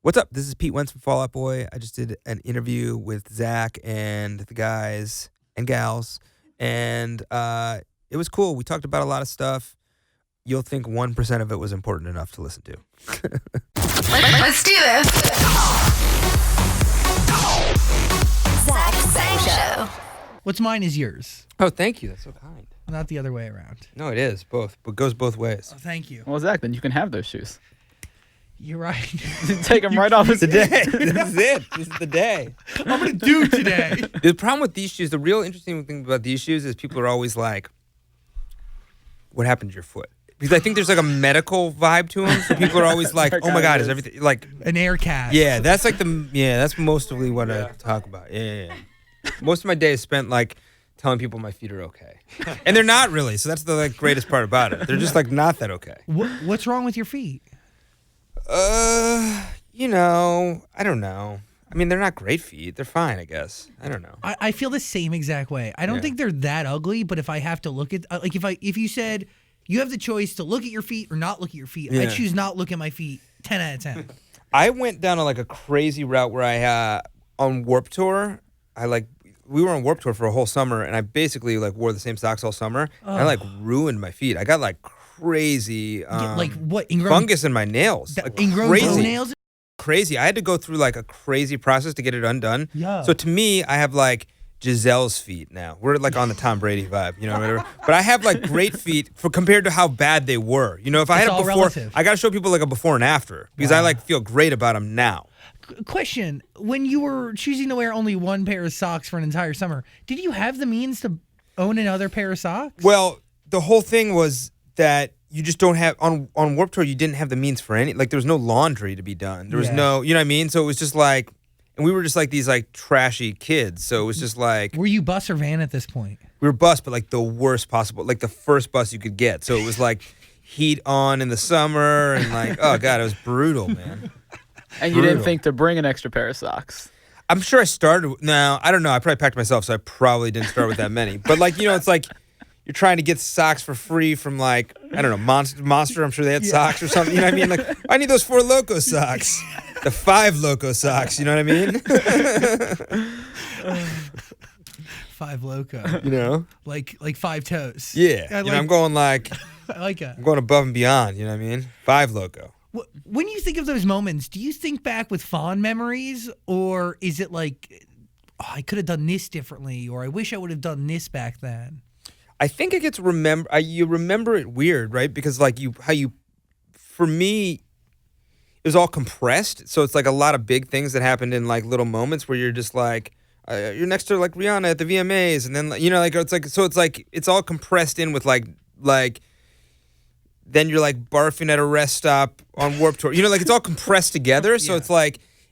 What's up? This is Pete Wentz from Fall Out Boy. I just did an interview with Zach and the guys and gals, and it was cool. We talked about a lot of stuff. You'll think 1% of it was important enough to listen to. Let's do this. Zach Show. What's mine is yours, Oh, thank you. That's so kind. not the other way around. No, it is both, but goes both ways. Oh, thank you. Well, Zach, then you can have those shoes. You're right. Take them right off his Today, this is it. This is the day. I'm gonna do today. The problem with these shoes, the real interesting thing about these shoes is people are always like, "What happened to your foot?" Because I think there's like a medical vibe to them. So people are always like, "Oh my God, is everything like An air cast. Yeah, that's like that's mostly what I talk about. Yeah. Most of my day is spent like telling people my feet are okay, and they're not really. So that's the like greatest part about it. They're just like not that okay. What's wrong with your feet? I don't know. I mean, they're not great feet. They're fine, I guess. I don't know. I feel the same exact way. I don't think they're that ugly, but if I have to look at like if you said you have the choice to look at your feet or not look at your feet, I choose not look at my feet. 10 out of 10. I went down a crazy route where I on Warped Tour. We were on Warped Tour for a whole summer, and I basically wore the same socks all summer. And I ruined my feet. I got crazy like what? Ingrown, fungus in my nails. ingrown Crazy. toenails? Crazy. I had to go through a crazy process to get it undone. Yeah. So to me, I have Giselle's feet now. We're on the Tom Brady vibe, whatever. But I have great feet compared to how bad they were. If I had It's a all before, relative. I got to show people a before and after because I feel great about them now. Question: when you were choosing to wear only one pair of socks for an entire summer, did you have the means to own another pair of socks? Well, the whole thing was that you just don't have on Warped Tour. You didn't have the means for any there was no laundry to be done. There was no, you know what I mean. So it was just and we were just these trashy kids. So it was just Were you bus or van at this point? we were bus, but the worst possible, the first bus you could get. So it was heat on in the summer and oh God, it was brutal, man. And you didn't think to bring an extra pair of socks. I'm sure I started. No, I don't know. I probably packed myself, so I probably didn't start with that many. But it's you're trying to get socks for free from I don't know, Monster. I'm sure they had socks or something. You know what I mean? I need those 4 Loco socks, the 5 Loco socks. You know what I mean? 5 Loco. Like 5 toes. Yeah. I'm going I like it. I'm going above and beyond. You know what I mean? 5 Loco. When you think of those moments, do you think back with fond memories, or is it I could have done this differently, or I wish I would have done this back then? I think it gets you remember it weird, right? Because for me, it was all compressed. So it's a lot of big things that happened in little moments where you're just you're next to Rihanna at the VMAs, and then it's all compressed in with then you're barfing at a rest stop on Warped Tour. It's all compressed together. So it's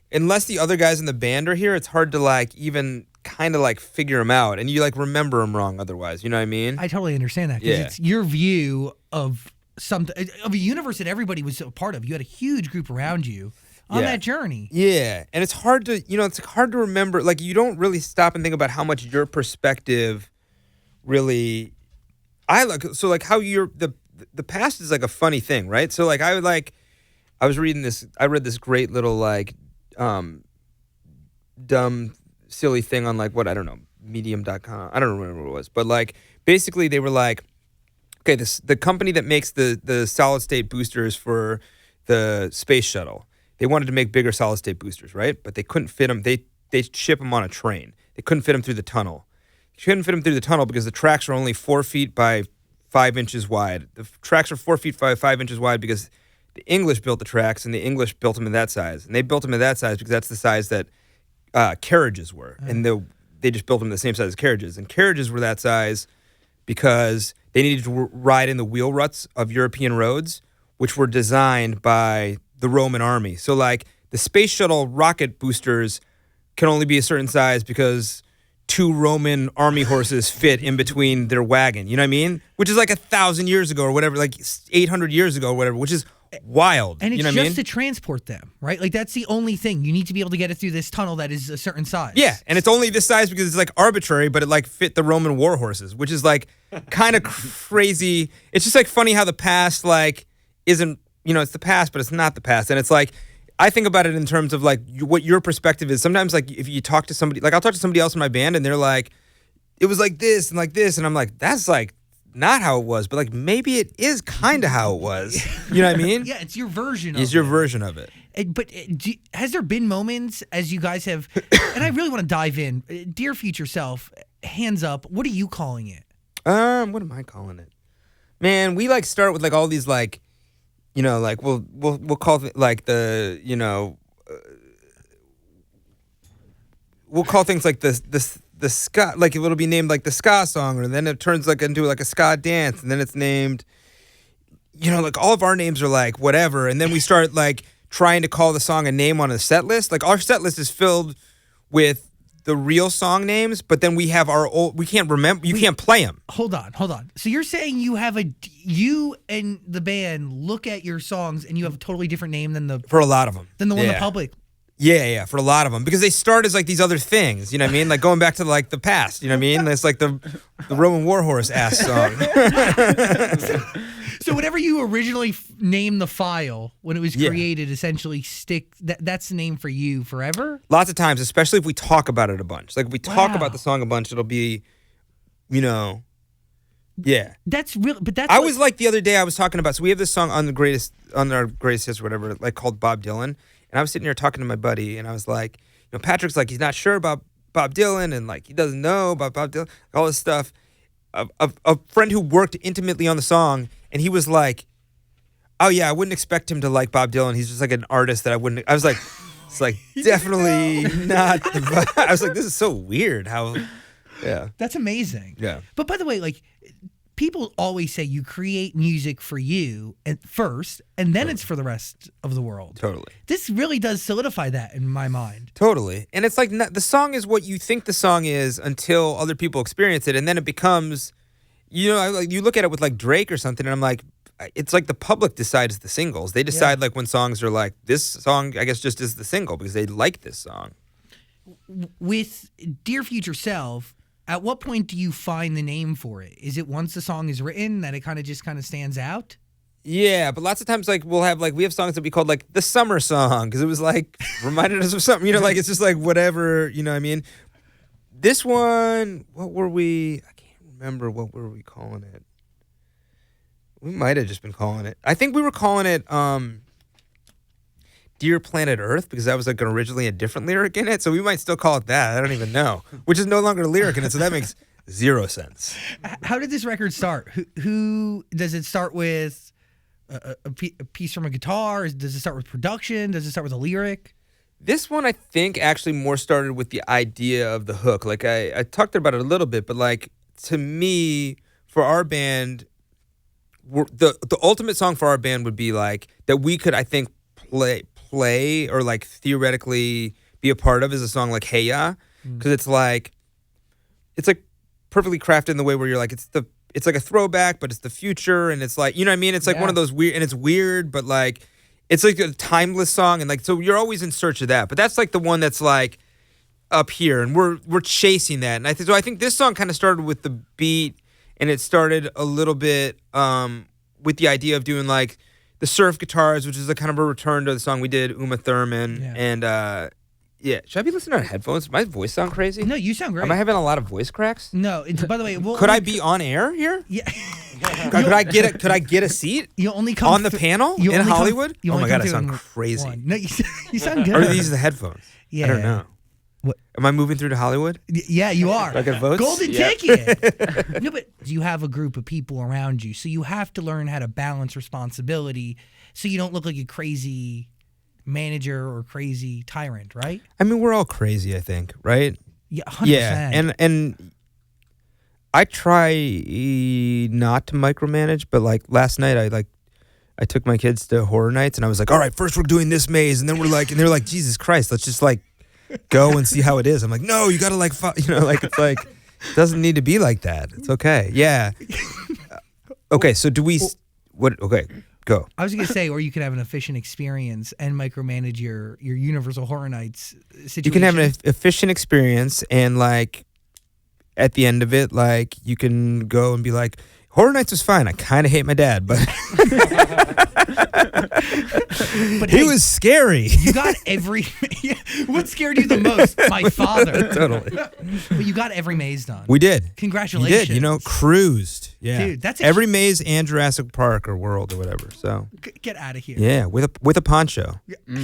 unless the other guys in the band are here, it's hard to even kind of figure them out, and you remember them wrong otherwise. You know what I mean? I totally understand that because it's your view of a universe that everybody was a part of. You had a huge group around you on that journey. Yeah, and it's hard to hard to remember. You don't really stop and think about how much your perspective really. How the past is a funny thing, right? So I was reading this. I read this great little dumb silly thing on I don't know, medium.com. I don't remember what it was, but basically they were okay, the company that makes the solid state boosters for the space shuttle, they wanted to make bigger solid state boosters, right? But they couldn't fit them. They ship them on a train. They couldn't fit them through the tunnel. They couldn't fit them through the tunnel because the tracks are only 4 feet by 5 inches wide. The tracks are 4 feet by 5 inches wide because the English built the tracks, and the English built them in that size. And they built them in that size because that's the size that carriages were. And they just built them the same size as carriages. And carriages were that size because they needed to ride in the wheel ruts of European roads, which were designed by the Roman army. So the space shuttle rocket boosters can only be a certain size because 2 Roman army horses fit in between their wagon. You know what I mean? Which is 1,000 years ago or whatever, 800 years ago or whatever, which is wild. And it's you know just what I mean? to transport them, right? That's the only thing. You need to be able to get it through this tunnel that is a certain size. Yeah, and it's only this size because it's arbitrary, but it fit the Roman war horses, which is kind of crazy. It's just funny how the past isn't, it's the past, but it's not the past. And it's I think about it in terms of like what your perspective is. Sometimes like if you talk to somebody, like I'll talk to somebody else in my band and they're like, it was like this. And I'm like, that's like not how it was, but like maybe it is kind of how it was. You know what I mean? Yeah, it's your version of it. It's your version of it. But has there been moments as you guys have, and I really want to dive in, Dear Future Self, hands up, what are you calling it? What am I calling it? Man, we like start with like all these like, you know, like we'll call it like the, you know, we'll call things like the ska, like it'll be named like the ska song, or then it turns like into like a ska dance, and then it's named, you know, like all of our names are like whatever, and then we start like trying to call the song a name on a set list. Like our set list is filled with the real song names, but then we have our old, we can't remember, you can't play them. Hold on. So you're saying you and the band look at your songs and you have a totally different name than For a lot of them. Than the one the public. Yeah, for a lot of them. Because they start as like these other things, you know what I mean? Like going back to like the past, you know what I mean? It's like the Roman Warhorse ass song. So whenever you originally named the file, when it was created, essentially that's the name for you forever? Lots of times, especially if we talk about it a bunch. Like if we talk about the song a bunch, it'll be, you know, yeah. That's real, but that's I was like the other day I was talking about, so we have this song on our greatest hits or whatever, like called Bob Dylan. And I was sitting here talking to my buddy, and I was like, you know, Patrick's like, he's not sure about Bob Dylan, and like he doesn't know about Bob Dylan, all this stuff. A friend who worked intimately on the song, and he was like, oh yeah, I wouldn't expect him to like Bob Dylan. He's just like an artist that I wouldn't. I was like, it's like definitely not. I was like, this is so weird. How, yeah, that's amazing. Yeah, but by the way, like people always say, you create music for you at first, and then it's for the rest of the world. Totally. This really does solidify that in my mind. Totally, and it's like the song is what you think the song is until other people experience it, and then it becomes. You know, like you look at it with like Drake or something, and I'm like, it's like the public decides the singles. They decide like when songs are like, this song, I guess, just is the single because they like this song. With Dear Future Self, at what point do you find the name for it? Is it once the song is written that it kind of stands out? Yeah, but lots of times like we have songs that we called like the summer song because it was like reminded us of something. You know, like it's just like whatever. You know what I mean? This one, what were we? Remember what were we calling it? We might have just been calling it. I think we were calling it Dear Planet Earth because that was like originally a different lyric in it. So we might still call it that. I don't even know. Which is no longer a lyric in it. So that makes zero sense. How did this record start? Who does it start with? A piece from a guitar? Does it start with production? Does it start with a lyric? This one I think actually more started with the idea of the hook. Like I talked about it a little bit, but like to me, for our band, the ultimate song for our band would be like that we could, I think, play or like theoretically be a part of is a song like Hey Ya, because it's like perfectly crafted in the way where you're like it's like a throwback, but it's the future, and it's like, you know what I mean? It's like one of those weird, and it's weird, but like it's like a timeless song, and like so you're always in search of that. But that's like the one that's like up here, and we're chasing that. And I think this song kind of started with the beat, and it started a little bit with the idea of doing like the surf guitars, which is a kind of a return to the song we did, Uma Thurman, and should I be listening on headphones? Does my voice sound crazy? No, you sound great. Am I having a lot of voice cracks? No. By the way, could I be on air here? Yeah. Could I get a seat? You only come on the panel in Hollywood? Oh my god, I sound crazy. No, you sound good. Or are these the headphones? Yeah. I don't know. What? Am I moving through to Hollywood? Yeah, you are. Do I get votes? Golden ticket. No, but you have a group of people around you, so you have to learn how to balance responsibility so you don't look like a crazy manager or crazy tyrant, right? I mean, we're all crazy, I think, right? Yeah, 100%. Yeah, and I try not to micromanage, but like last night I took my kids to horror nights, and I was like, all right, first we're doing this maze, and then they're like, Jesus Christ, let's just like go and see how it is. I'm like, no, you gotta like, like it's like it doesn't need to be like that. It's okay. Yeah. Okay, so do we? What? Okay, go. I was gonna say, or you could have an efficient experience and micromanage your Universal Horror Nights situation. You can have an efficient experience, and like at the end of it, like you can go and be like, Horror Nights was fine. I kind of hate my dad, but But he hey, was scary. you got every. What scared you the most? My father. Totally. But you got every maze done. We did. Congratulations. You did. Cruised. Yeah. Dude, that's every maze and Jurassic Park or World or whatever. So Get out of here. yeah, with a poncho.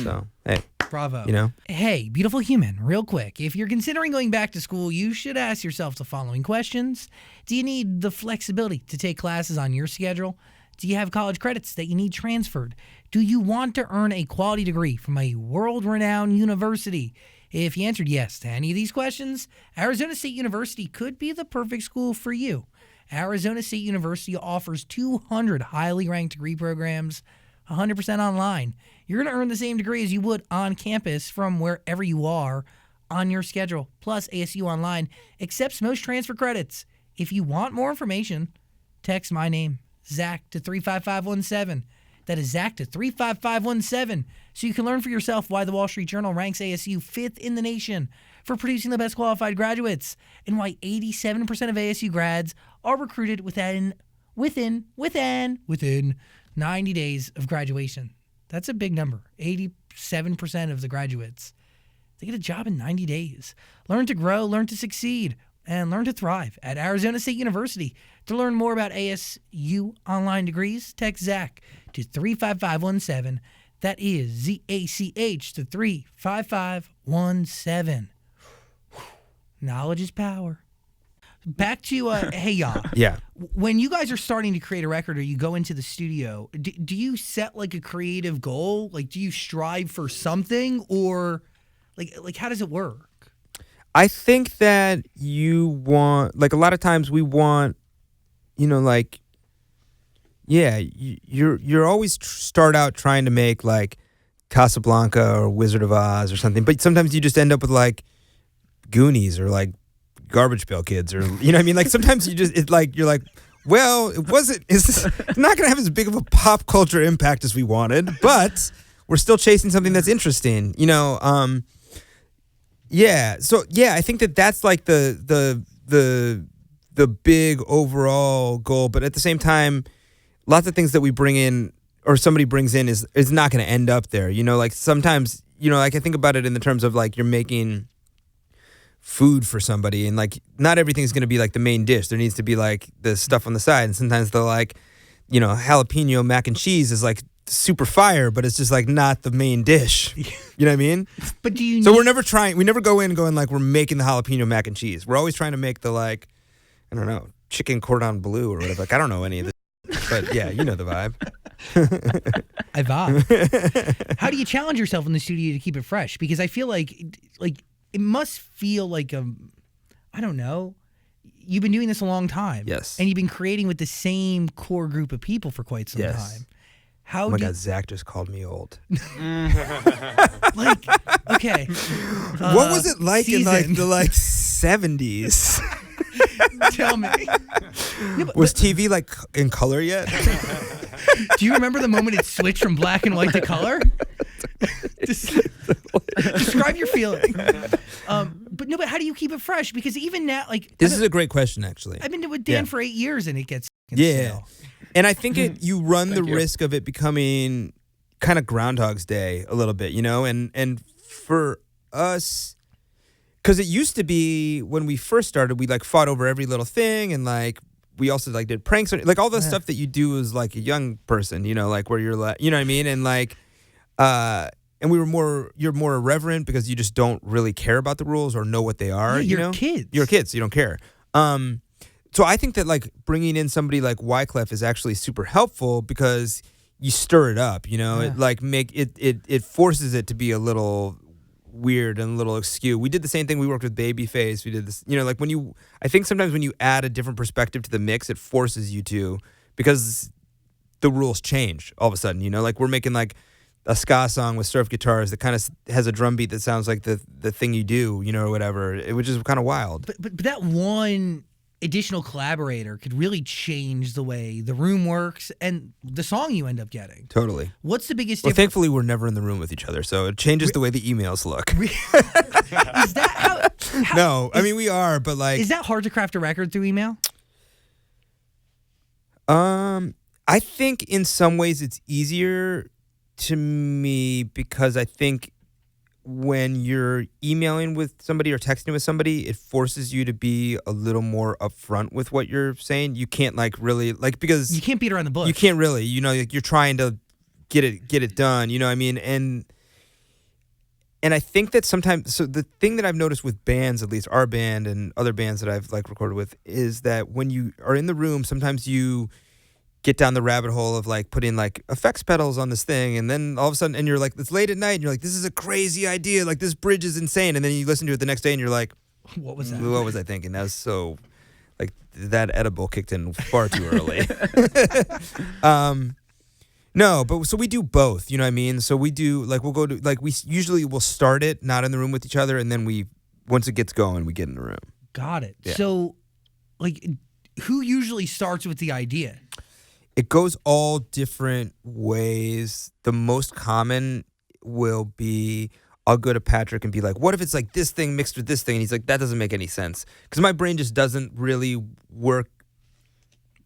So hey, Bravo. you know. Hey, beautiful human, real quick. If you're considering going back to school, you should ask yourself the following questions. Do you need the flexibility to take classes on your schedule? Do you have college credits that you need transferred? Do you want to earn a quality degree from a world-renowned university? If you answered yes to any of these questions, Arizona State University could be the perfect school for you. Arizona State University offers 200 highly ranked degree programs, 100% online. You're going to earn the same degree as you would on campus from wherever you are on your schedule. Plus, ASU Online accepts most transfer credits. If you want more information, text my name, Zach, to 35517. That is Zach to 35517. So you can learn for yourself why the Wall Street Journal ranks ASU 5th in the nation for producing the best qualified graduates and why 87% of ASU grads are recruited within 90 days of graduation. That's a big number. 87% of the graduates, they get a job in 90 days. Learn to grow, learn to succeed, and learn to thrive at Arizona State University. To learn more about ASU online degrees, text Zach to 35517. That is ZACH to 35517. Knowledge is power. Back to, hey, y'all. Yeah. When you guys are starting to create a record or you go into the studio, do you set like a creative goal? Like, do you strive for something or like how does it work? I think that you want, like, a lot of times we want, you know, like, yeah, you're always start out trying to make like Casablanca or Wizard of Oz or something, but sometimes you just end up with like Goonies or like Garbage Pail Kids, or you know what I mean? Like sometimes you just, it's like you're like, well, it's not gonna have as big of a pop culture impact as we wanted, but we're still chasing something that's interesting, you know. Yeah. So yeah, I think that's like the big overall goal, but at the same time, lots of things that we bring in or somebody brings in is not going to end up there. You know, like sometimes, you know, like I think about it in the terms of like you're making food for somebody and like not everything's going to be like the main dish. There needs to be like the stuff on the side, and sometimes the like, you know, jalapeno mac and cheese is like super fire, but it's just like not the main dish. You know what I mean? But do you? So we never go in going like we're making the jalapeno mac and cheese. We're always trying to make the like, I don't know, chicken cordon bleu or whatever. Like I don't know any of this, but yeah, you know the vibe. I vibe. How do you challenge yourself in the studio to keep it fresh? Because I feel like it must feel like I don't know. You've been doing this a long time. Yes. And you've been creating with the same core group of people for quite some time. How oh my God, Zach just called me old. Like, okay. What was it like in like the 70s? Tell me. Was TV like in color yet? Do you remember the moment it switched from black and white to color? Describe your feeling. But how do you keep it fresh? Because even now, like this is a great question, actually. I've been with Dan for 8 years, and it gets stale. And I think you run the risk of it becoming kind of Groundhog's Day a little bit, you know. And for us, because it used to be when we first started, we like fought over every little thing, and like we also like did pranks, like all the stuff that you do as like a young person, you know, like where you're like, you know what I mean, and like. And you're more irreverent because you just don't really care about the rules or know what they are. Yeah, you know? Kids. You're kids, so you don't care. So I think that like bringing in somebody like Wyclef is actually super helpful because you stir it up. You know, it like it forces it to be a little weird and a little askew. We did the same thing. We worked with Babyface. We did this. You know, like I think sometimes when you add a different perspective to the mix, it forces you to, because the rules change all of a sudden. You know, like we're making like a ska song with surf guitars that kind of has a drum beat that sounds like the thing you do, you know, or whatever, which is kind of wild. But that one additional collaborator could really change the way the room works and the song you end up getting. Totally. What's the biggest Well, difference? thankfully, we're never in the room with each other, so it changes the way the emails look. Is that how no, I mean, we are, but like... Is that hard to craft a record through email? I think in some ways it's easier to me because I think when you're emailing with somebody or texting with somebody, it forces you to be a little more upfront with what you're saying. You can't like really like because You can't beat around the bush. you can't really, like you're trying to get it done. You know what I mean? And I think that sometimes, so the thing that I've noticed with bands, at least our band and other bands that I've like recorded with, is that when you are in the room, sometimes you get down the rabbit hole of like putting like effects pedals on this thing, and then all of a sudden, and you're like, it's late at night, and you're like, this is a crazy idea, like this bridge is insane, and then you listen to it the next day, and you're like, What was that? what was I thinking? That was so, like that edible kicked in far too early. No, but so we do both, you know what I mean? So we do, like, we'll go to, like, we usually will start it not in the room with each other, and then once it gets going, we get in the room. Got it. Yeah. So, like, who usually starts with the idea? It goes all different ways. The most common will be, I'll go to Patrick and be like, what if it's like this thing mixed with this thing? And he's like, that doesn't make any sense. Because my brain just doesn't really work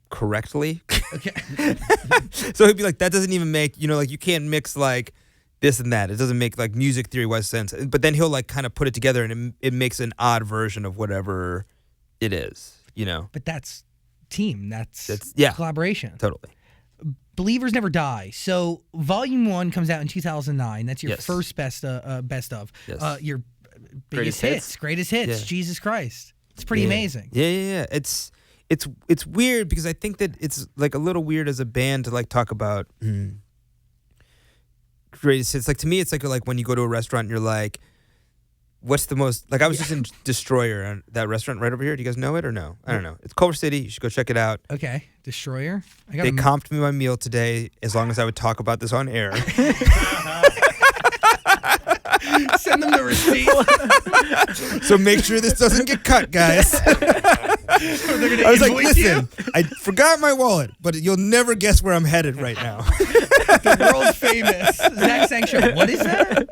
correctly. Okay. So he'd be like, that doesn't even make, like you can't mix like this and that. It doesn't make like music theory wise sense. But then he'll like kind of put it together and it makes an odd version of whatever it is, But that's team. That's yeah. collaboration. Totally. Believers Never Die. So Volume 1 comes out in 2009. That's your Yes. first best of. Yes. Your biggest Greatest hits. hits. Greatest hits. Yeah. Jesus Christ. It's pretty Yeah. amazing. Yeah. It's weird because I think that it's like a little weird as a band to like talk about greatest hits. Like to me, it's like when you go to a restaurant and you're like, what's the most, like I was just in Destroyer, that restaurant right over here. Do you guys know it or no? I don't know. It's Culver City. You should go check it out. Okay. Destroyer. I got They comped me my meal today as long as I would talk about this on air. send them the receipt. So make sure this doesn't get cut, guys. They're gonna I was like, invoice you? listen, I forgot my wallet, but you'll never guess where I'm headed right now. The world famous Zach Sang Show. What is that?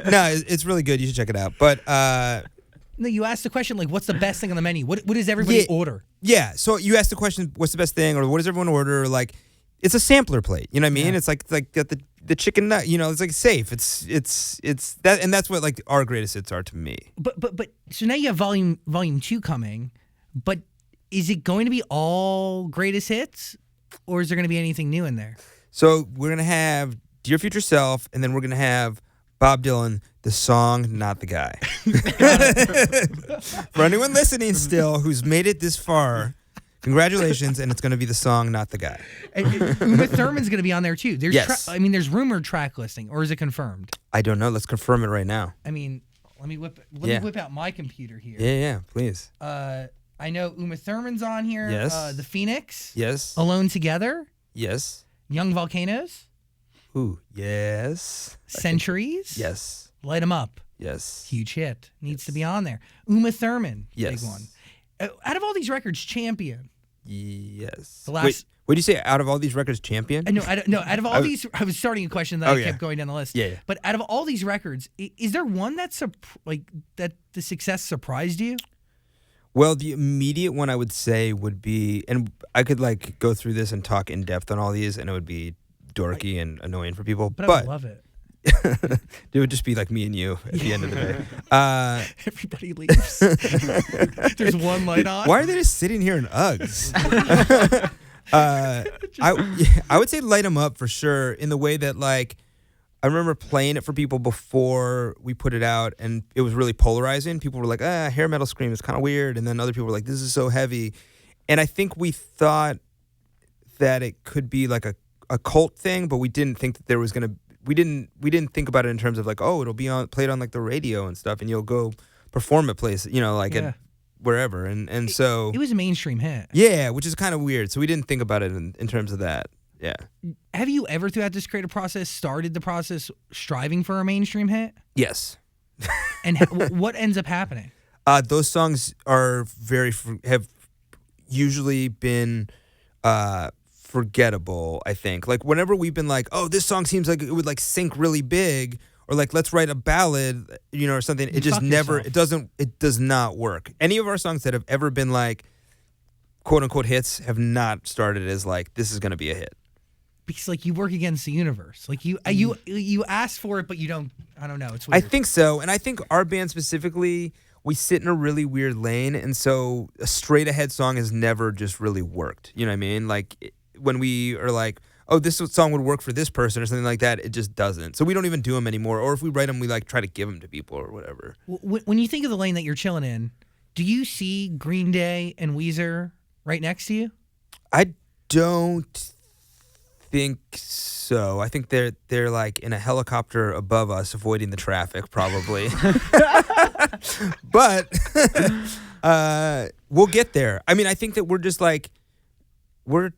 No, it's really good. You should check it out. But No, you asked the question like, what's the best thing on the menu? What does everybody order? yeah, so you asked the question, what's the best thing, or what does everyone order? Or like, it's a sampler plate. You know what I mean? Yeah. It's like got the chicken nut. It's like safe. It's that, and that's what like our greatest hits are to me. But so now you have volume 2 coming, but is it going to be all greatest hits, or is there going to be anything new in there? So we're gonna have Dear Future Self, and then we're gonna have Bob Dylan, the song, not the guy. For anyone listening still who's made it this far, congratulations, and it's gonna be the song, not the guy. And Uma Thurman's going to be on there too. There's Yes. there's rumored track listing, or is it confirmed? I don't know. Let's confirm it right now. I mean, let me whip out my computer here. Yeah, please. I know Uma Thurman's on here. Yes. The Phoenix. Yes. Alone Together. Yes. Young Volcanoes. Ooh, yes. Centuries. Yes. Light 'em Up. Yes. Huge hit. Needs to be on there. Uma Thurman. Yes. Big one. Out of all these records, Champion. Yes. The last- Wait, what do you say? Out of all these records, Champion? No, out of all these, I was starting a question that I yeah. kept going down the list. Yeah. But out of all these records, is there one that's that the success surprised you? Well, the immediate one I would say would be, and I could like go through this and talk in depth on all these, and it would be dorky and annoying for people. But I would love it. It would just be like me and you at the end of the day. Everybody leaves. There's one light on. Why are they just sitting here in Uggs? I would say Light 'em Up for sure, in the way that like I remember playing it for people before we put it out, and it was really polarizing. People were like, hair metal scream is kind of weird, and then other people were like, this is so heavy. And I think we thought that it could be like a cult thing, but we didn't think that there was gonna. We didn't think about it in terms of like, oh, it'll be played on like the radio and stuff, and you'll go perform at places, at wherever, and so it was a mainstream hit. Yeah, which is kind of weird. So we didn't think about it in terms of that. Yeah. Have you ever, throughout this creative process, started the process striving for a mainstream hit? Yes. And what ends up happening? Those songs are have usually been forgettable, I think. Like whenever we've been like, oh, this song seems like it would like sync really big, or like let's write a ballad, or something. It just never. It does not work. Any of our songs that have ever been like quote unquote hits have not started as like this is going to be a hit. Because like you work against the universe. Like you ask for it, but you don't. I don't know. It's I weird. think so, and I think our band specifically, we sit in a really weird lane, and so a straight ahead song has never just really worked. You know what I mean? Like when we are like, oh, this song would work for this person or something like that, it just doesn't. So we don't even do them anymore. Or if we write them, we like try to give them to people or whatever. When you think of the lane that you're chilling in, do you see Green Day and Weezer right next to you? I don't think so. I think they're like in a helicopter above us, avoiding the traffic, probably. But we'll get there. I mean, I think that we're just like we're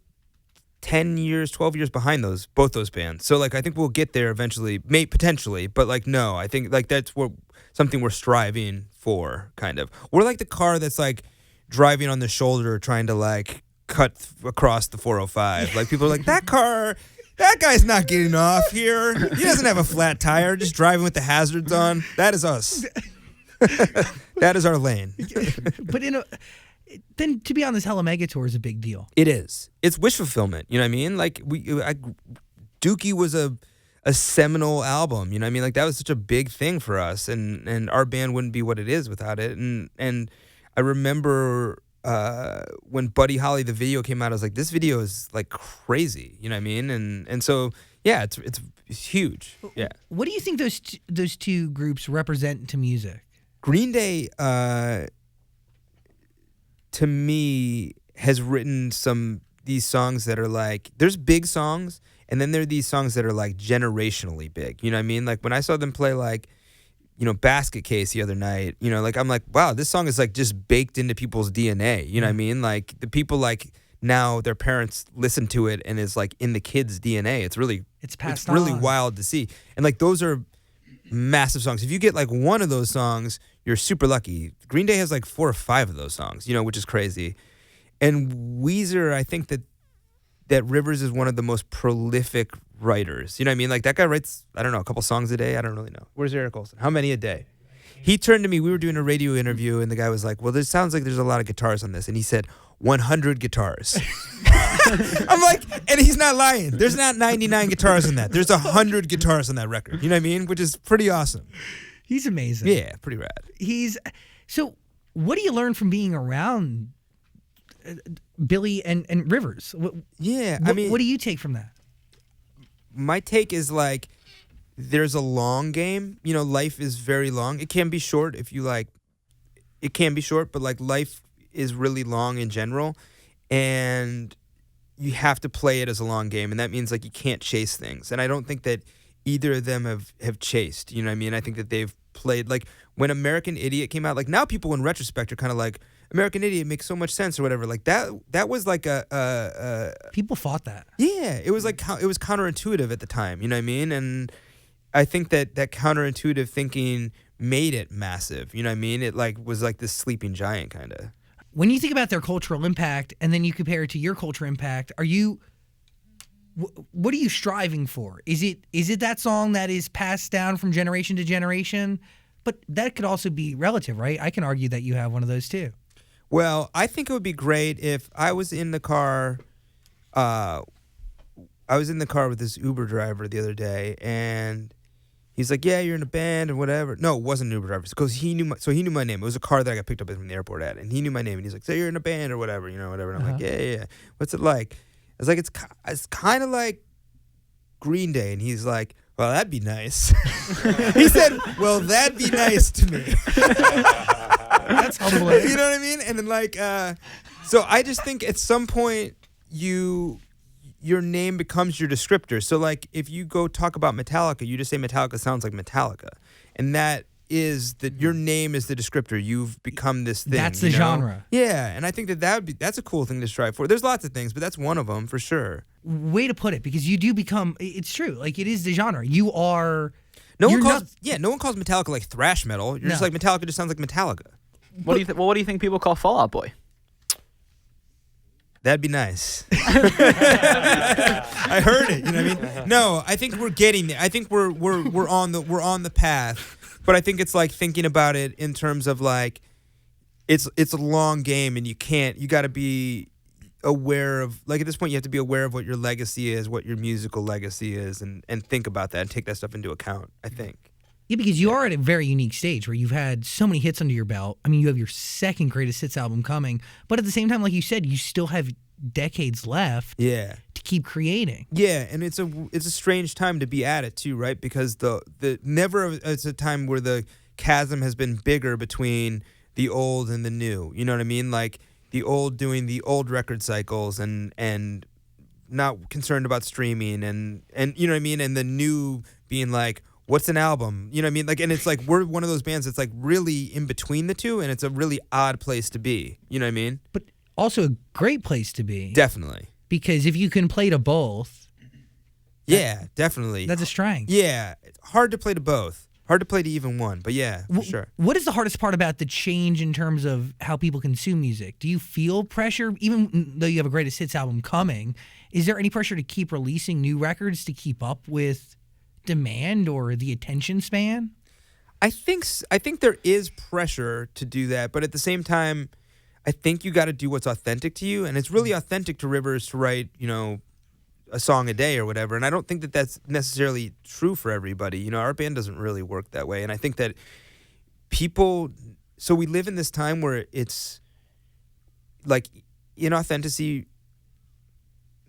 10 years, 12 years behind both those bands. So like I think we'll get there eventually, potentially, but like no, I think like that's something we're striving for, kind of. We're like the car that's like driving on the shoulder trying to like cut across the 405. Like people are like, that guy's not getting off here. He doesn't have a flat tire, just driving with the hazards on. That is us. That is our lane. But then to be on this Hella Mega Tour is a big deal. It is. It's wish fulfillment. You know what I mean? Like Dookie was a seminal album. You know what I mean? Like that was such a big thing for us, and our band wouldn't be what it is without it. And I remember when Buddy Holly the video came out, I was like, this video is like crazy. You know what I mean? And so yeah, it's huge. Yeah. What do you think those two groups represent to music? Green Day, to me, has written these songs that are like, there's big songs, and then there are these songs that are like generationally big. You know what I mean? Like when I saw them play like, Basket Case the other night, like I'm like, wow, this song is like just baked into people's DNA. You know what I mean? Like the people like now their parents listen to it and is like in the kids' DNA. It's passed really on. wild to see. And like those are massive songs. If you get like one of those songs, you're super lucky. Green Day has like 4 or 5 of those songs, which is crazy. And Weezer, I think that Rivers is one of the most prolific writers. You know what I mean? Like that guy writes, I don't know, a couple songs a day. I don't really know. Where's Eric Olson? How many a day? He turned to me. We were doing a radio interview, and the guy was like, well, this sounds like there's a lot of guitars on this. And he said, 100 guitars. I'm like, and he's not lying. There's not 99 guitars on that. There's 100 guitars on that record. You know what I mean? Which is pretty awesome. He's amazing. Yeah, pretty rad. So what do you learn from being around Billy and Rivers? What do you take from that? My take is like, there's a long game. Life is very long. It can be short if you like. It can be short, but like life is really long in general, and you have to play it as a long game, and that means like you can't chase things. And I don't think that either of them have chased. You know what I mean? I think that they've played, like when American Idiot came out, like now people in retrospect are kind of like, American Idiot makes so much sense or whatever. Like that was like a people fought that. Yeah, it was like it was counterintuitive at the time. You know what I mean? And I think that counterintuitive thinking made it massive. You know what I mean? It like was like this sleeping giant kind of. When you think about their cultural impact and then you compare it to your cultural impact, what are you striving for? Is it that song that is passed down from generation to generation? But that could also be relative, right? I can argue that you have one of those too. Well, I think it would be great if I was in the car. I was in the car with this Uber driver the other day, and he's like, "Yeah, you're in a band and whatever." No, it wasn't an Uber driver because he knew my name. It was a car that I got picked up from the airport at, and he knew my name. And he's like, "So you're in a band or whatever, whatever." And I'm like, "Yeah. What's it like?" I was like, "It's kind of like Green Day," and he's like, "Well, that'd be nice." He said, "Well, that'd be nice to me." That's humbling. You know what I mean? And then like, so I just think at some point your name becomes your descriptor. So like if you go talk about Metallica, you just say Metallica sounds like Metallica. And that is that your name is the descriptor. You've become this thing. That's the genre. Yeah, and I think that's a cool thing to strive for. There's lots of things, but that's one of them for sure. Way to put it, because you do become, it's true. Like it is the genre. You are no one calls Metallica like thrash metal. You're just No. like Metallica just sounds like Metallica. What do you think people call Fall Out Boy? That'd be nice. I heard it. You know what I mean? No, I think we're getting there. I think we're on the path. But I think it's like thinking about it in terms of like it's a long game, and you got to be aware of, like, at this point you have to be aware of what your legacy is, what your musical legacy is, and think about that and take that stuff into account, I think. Yeah, because you are at a very unique stage where you've had so many hits under your belt. I mean, you have your second greatest hits album coming, but at the same time, like you said, you still have decades left Yeah. to keep creating. Yeah, and it's a strange time to be at it too, right? Because it's a time where the chasm has been bigger between the old and the new. You know what I mean? Like the old doing the old record cycles and not concerned about streaming and you know what I mean? And the new being like, what's an album? You know what I mean? Like, and it's like we're one of those bands that's like really in between the two, and it's a really odd place to be. You know what I mean? But also a great place to be. Definitely. Because if you can play to both, Yeah, definitely. that's a strength. Yeah, it's hard to play to both. Hard to play to even one, but yeah, for sure. What is the hardest part about the change in terms of how people consume music? Do you feel pressure, even though you have a greatest hits album coming? Is there any pressure to keep releasing new records to keep up with demand or the attention span? I think there is pressure to do that, but at the same time, I think you got to do what's authentic to you, and it's really authentic to Rivers to write, a song a day or whatever. And I don't think that that's necessarily true for everybody. Our band doesn't really work that way, and I think that people. So we live in this time where it's like inauthenticity.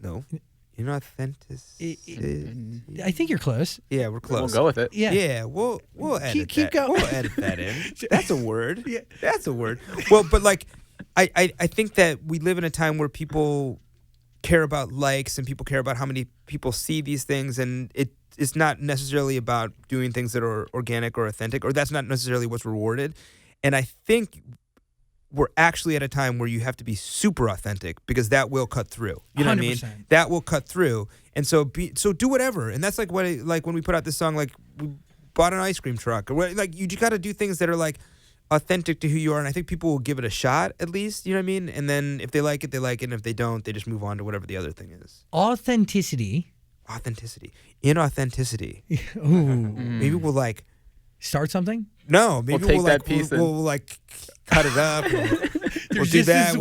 No. Inauthenticity. I think you're close. Yeah, we're close. We'll go with it. Yeah. Yeah, we'll edit Keep that. going. We'll edit that in. That's a word. Yeah. That's a word. Well, but like, I think that we live in a time where people care about likes and people care about how many people see these things, and it's not necessarily about doing things that are organic or authentic, or that's not necessarily what's rewarded. And I think we're actually at a time where you have to be super authentic because that will cut through. You know what I mean? 100%. That will cut through. And so do whatever. And that's like when we put out this song, like we bought an ice cream truck, or like you got to do things that are like authentic to who you are. And I think people will give it a shot at least. You know what I mean? And then if they like it, they like it. And if they don't, they just move on to whatever the other thing is. Authenticity. Inauthenticity. Ooh. Maybe we'll like Start something? No, maybe We'll take like that piece we'll like cut it up. We'll do just that. this-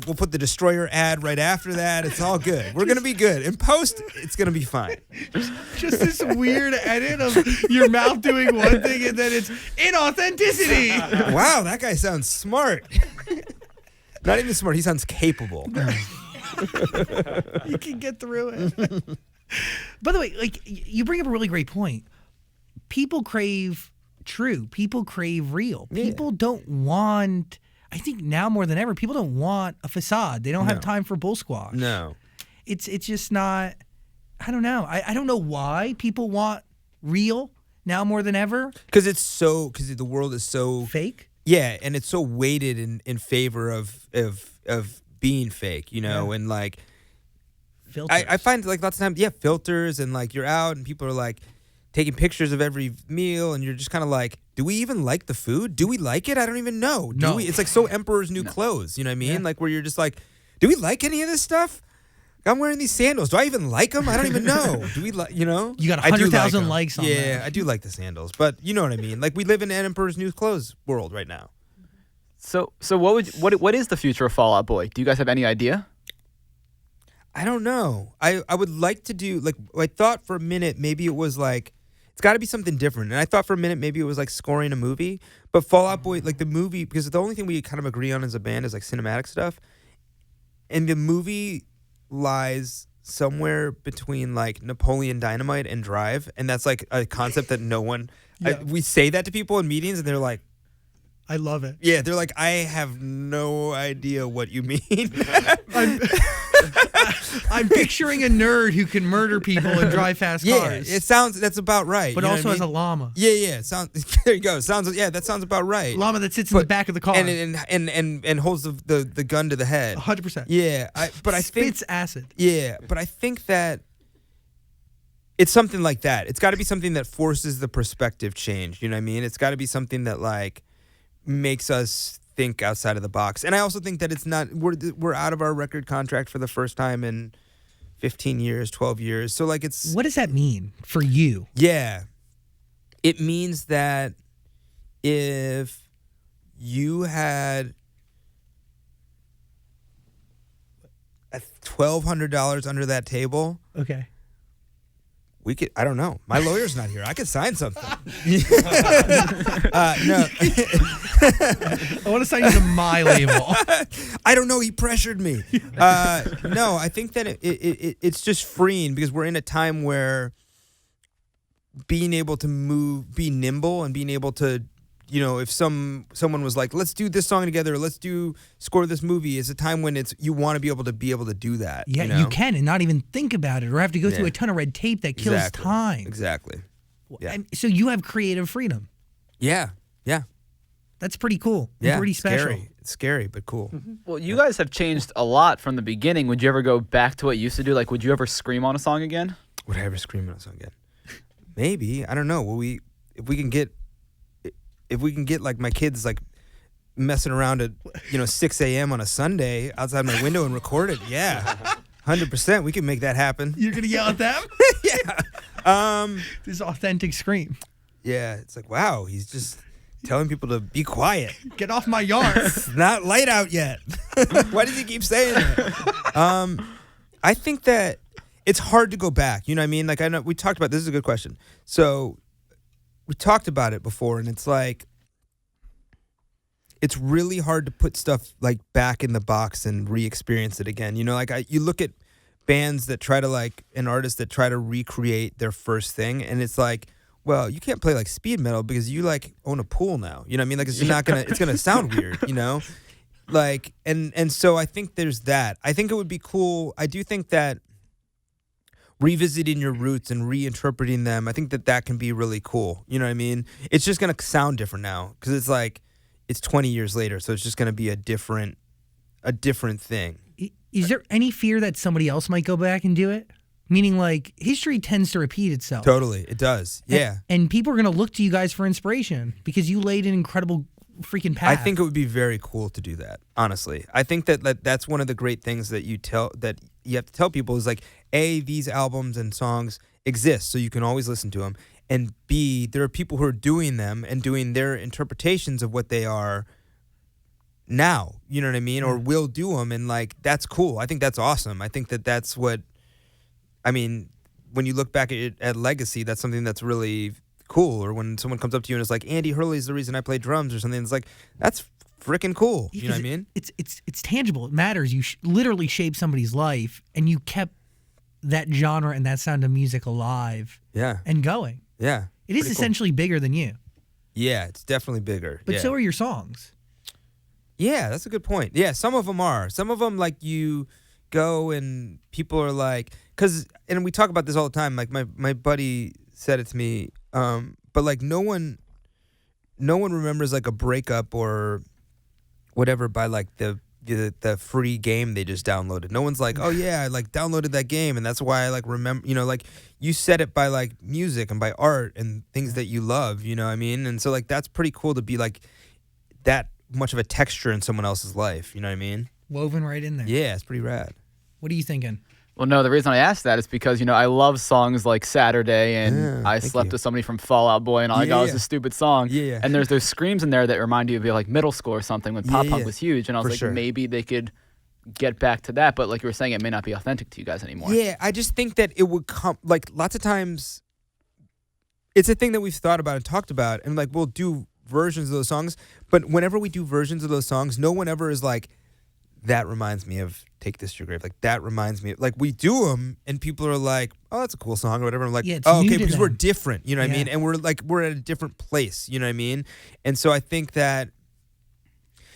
We'll put the Destroyer ad right after that. It's all good. We're gonna be good. In post, it's gonna be fine. Just this weird edit of your mouth doing one thing and then it's inauthenticity. Wow, that guy sounds smart. Not even smart. He sounds capable. You can get through it. By the way, like you bring up a really great point. People crave true. People crave real. Yeah. People don't want, I think now more than ever, people don't want a facade. They don't have No. time for bull squash. No. It's just not, I don't know. I don't know why people want real now more than ever. Because the world is so Fake. yeah, and it's so weighted in favor of being fake, and like Filters. I find like lots of times, filters and like you're out and people are like taking pictures of every meal and you're just kind of like, do we even like the food? Do we like it? I don't even know. Do No. we? It's like so Emperor's New Clothes, you know what I mean? Yeah. Like where you're just like, do we like any of this stuff? I'm wearing these sandals. Do I even like them? I don't even know. Do we like, You got I do 100,000 them. likes on Yeah, that. I do like the sandals, but you know what I mean? Like we live in an Emperor's New Clothes world right now. So what is the future of Fall Out Boy? Do you guys have any idea? I don't know. I would like to do, like, I thought for a minute maybe it was like, it's got to be something different. And I thought for a minute maybe it was like scoring a movie. But Fall Out Boy, like the movie, because the only thing we kind of agree on as a band is like cinematic stuff. And the movie lies somewhere between like Napoleon Dynamite and Drive. And that's like a concept that no one, Yeah. we say that to people in meetings and they're like, I love it. yeah, they're like, I have no idea what you mean. I'm picturing a nerd who can murder people and drive fast Yeah, cars. that's about right. but you know also what I as a mean? llama. Yeah. There you go. That sounds about right. Llama that sits in the back of the car. And holds the gun to the head. 100%. Yeah, but I think Spits acid. yeah, but I think that it's something like that. It's got to be something that forces the perspective change. You know what I mean? It's got to be something that like makes us think outside of the box. And I also think that it's not we're out of our record contract for the first time in 15 years, 12 years. So like it's What does that mean for you? yeah. It means that if you had $1,200 under that table. Okay. We could. I don't know. My lawyer's not here. I could sign something. No. I want to sign you to my label. I don't know. He pressured me. No, I think that it's just freeing because we're in a time where being able to move, be nimble, and being able to, if someone was like, let's do this song together, let's score this movie, is a time when you want to be able to do that. Yeah, you can and not even think about it or have to go through a ton of red tape that kills time. Exactly. Yeah. So you have creative freedom. Yeah. Yeah. That's pretty cool. Yeah. Pretty special. Scary. It's scary, but cool. Mm-hmm. Well, you guys have changed a lot from the beginning. Would you ever go back to what you used to do? Like, would you ever scream on a song again? Would I ever scream on a song again? Maybe. I don't know. If we can get like my kids like messing around at 6 a.m. on a Sunday outside my window and record it, yeah, 100%, we can make that happen. You're gonna yell at them? Yeah. This authentic scream. Yeah. It's like, wow, he's just telling people to be quiet. Get off my yard. It's not light out yet. Why does he keep saying that? I think that it's hard to go back. You know what I mean? Like, I know we talked about this. Is a good question. So we talked about it before, and it's like it's really hard to put stuff like back in the box and re-experience it again. You look at bands that try to and artists that try to recreate their first thing, and it's like, well, you can't play like speed metal because you own a pool now. You know what I mean? Like, it's not gonna it's gonna sound weird. Like, and so I think there's that. I think it would be cool. I do think that revisiting your roots and reinterpreting them, I think that can be really cool. You know what I mean? It's just going to sound different now because it's like it's 20 years later, so it's just going to be a different thing. Is there any fear that somebody else might go back and do it? Meaning, like, history tends to repeat itself. Totally, it does. Yeah. And people are going to look to you guys for inspiration because you laid an incredible freaking path. I think it would be very cool to do that, honestly. I think that's one of the great things that you have to tell people is like, A, these albums and songs exist, so you can always listen to them, and B, there are people who are doing them and doing their interpretations of what they are now, you know what I mean, or will do them, and that's cool. I think that's awesome. I think that's what, I mean, when you look back at legacy, that's something that's really cool. Or when someone comes up to you and is like, Andy Hurley's the reason I play drums or something, it's like, that's freaking cool. You know what I mean? It's tangible. It matters. You literally shaped somebody's life, and you kept that genre and that sound of music alive. Yeah. And going. Yeah. It is essentially bigger than you. Yeah, it's definitely bigger. But so are your songs. Yeah, that's a good point. Yeah, some of them are. Some of them, you go and people are like, and we talk about this all the time. Like, my buddy said it to me, but no one remembers a breakup or whatever by the free game they just downloaded. No one's like, oh yeah, I downloaded that game and that's why I remember, you said it by music and by art and things that you love, you know what I mean? And so that's pretty cool to be that much of a texture in someone else's life, you know what I mean? Woven right in there. Yeah, it's pretty rad. What are you thinking? Well, no, the reason I asked that is because, I love songs like Saturday and I Slept with Somebody from Fall Out Boy and all I got was a stupid song. Yeah. And there's those screams in there that remind you of middle school or something when pop punk was huge. And I was maybe they could get back to that. But like you were saying, it may not be authentic to you guys anymore. Yeah, I just think that it would come, lots of times, it's a thing that we've thought about and talked about. And we'll do versions of those songs. But whenever we do versions of those songs, no one ever is like, that reminds me of Take This to Your Grave. That reminds me. We do them, and people are like, oh, that's a cool song or whatever. I'm like, oh, okay, because we're different. You know what I mean? And we're at a different place. You know what I mean? And so I think that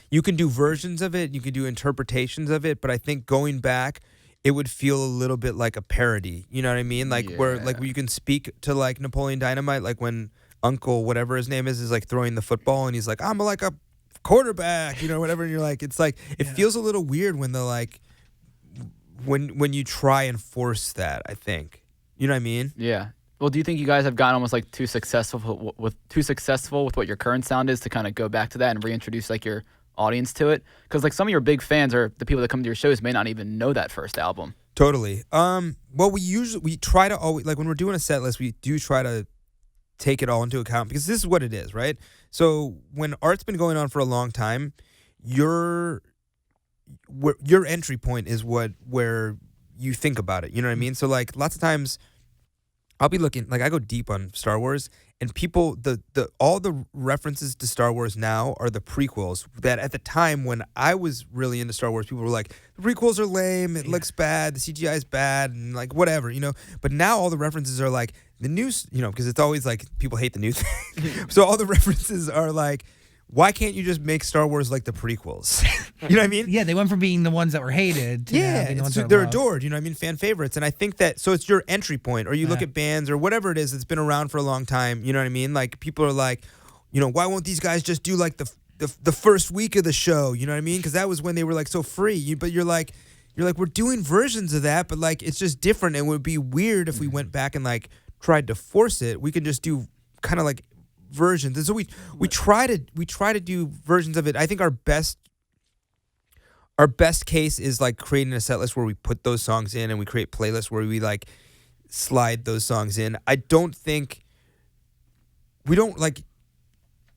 you can do versions of it. You can do interpretations of it. But I think going back, it would feel a little bit like a parody. You know what I mean? Where you can speak to Napoleon Dynamite, when Uncle, whatever his name is throwing the football, and he's like, I'm like a quarterback, whatever, and you're it feels a little weird when they're when you try and force that, I think. You know what I mean? Yeah. Well, do you think you guys have gotten almost too successful with what your current sound is to kind of go back to that and reintroduce your audience to it? Because some of your big fans or the people that come to your shows may not even know that first album. Totally. Well, we try to always, when we're doing a set list, we do try to take it all into account because this is what it is, right? So when art's been going on for a long time, your your entry point is where you think about it. You know what I mean? So like lots of times I'll be looking, like I go deep on Star Wars, and people all the references to Star Wars now are the prequels that at the time when I was really into Star Wars, people were like, the prequels are lame, it looks bad, the CGI is bad, and like whatever, you know. But now all the references are like the new, you know, because it's always like people hate the new thing. So all the references are like, why can't you just make Star Wars like the prequels? You know what I mean? Yeah, they went from being the ones that were hated to now being the ones that they're are loved. adored, you know what I mean? Fan favorites. And I think that, so it's your entry point, or you look at bands or whatever it is that's been around for a long time, you know what I mean? Like people are like, you know, why won't these guys just do like the first week of the show, you know what I mean? Because that was when they were like so free. But you're like, we're doing versions of that, but like it's just different. And it would be weird if we went back and like tried to force it. We can just do kind of like versions, and so we try to do versions of it. I think our best case is like creating a set list where we put those songs in, and we create playlists where we like slide those songs in. I don't think we don't like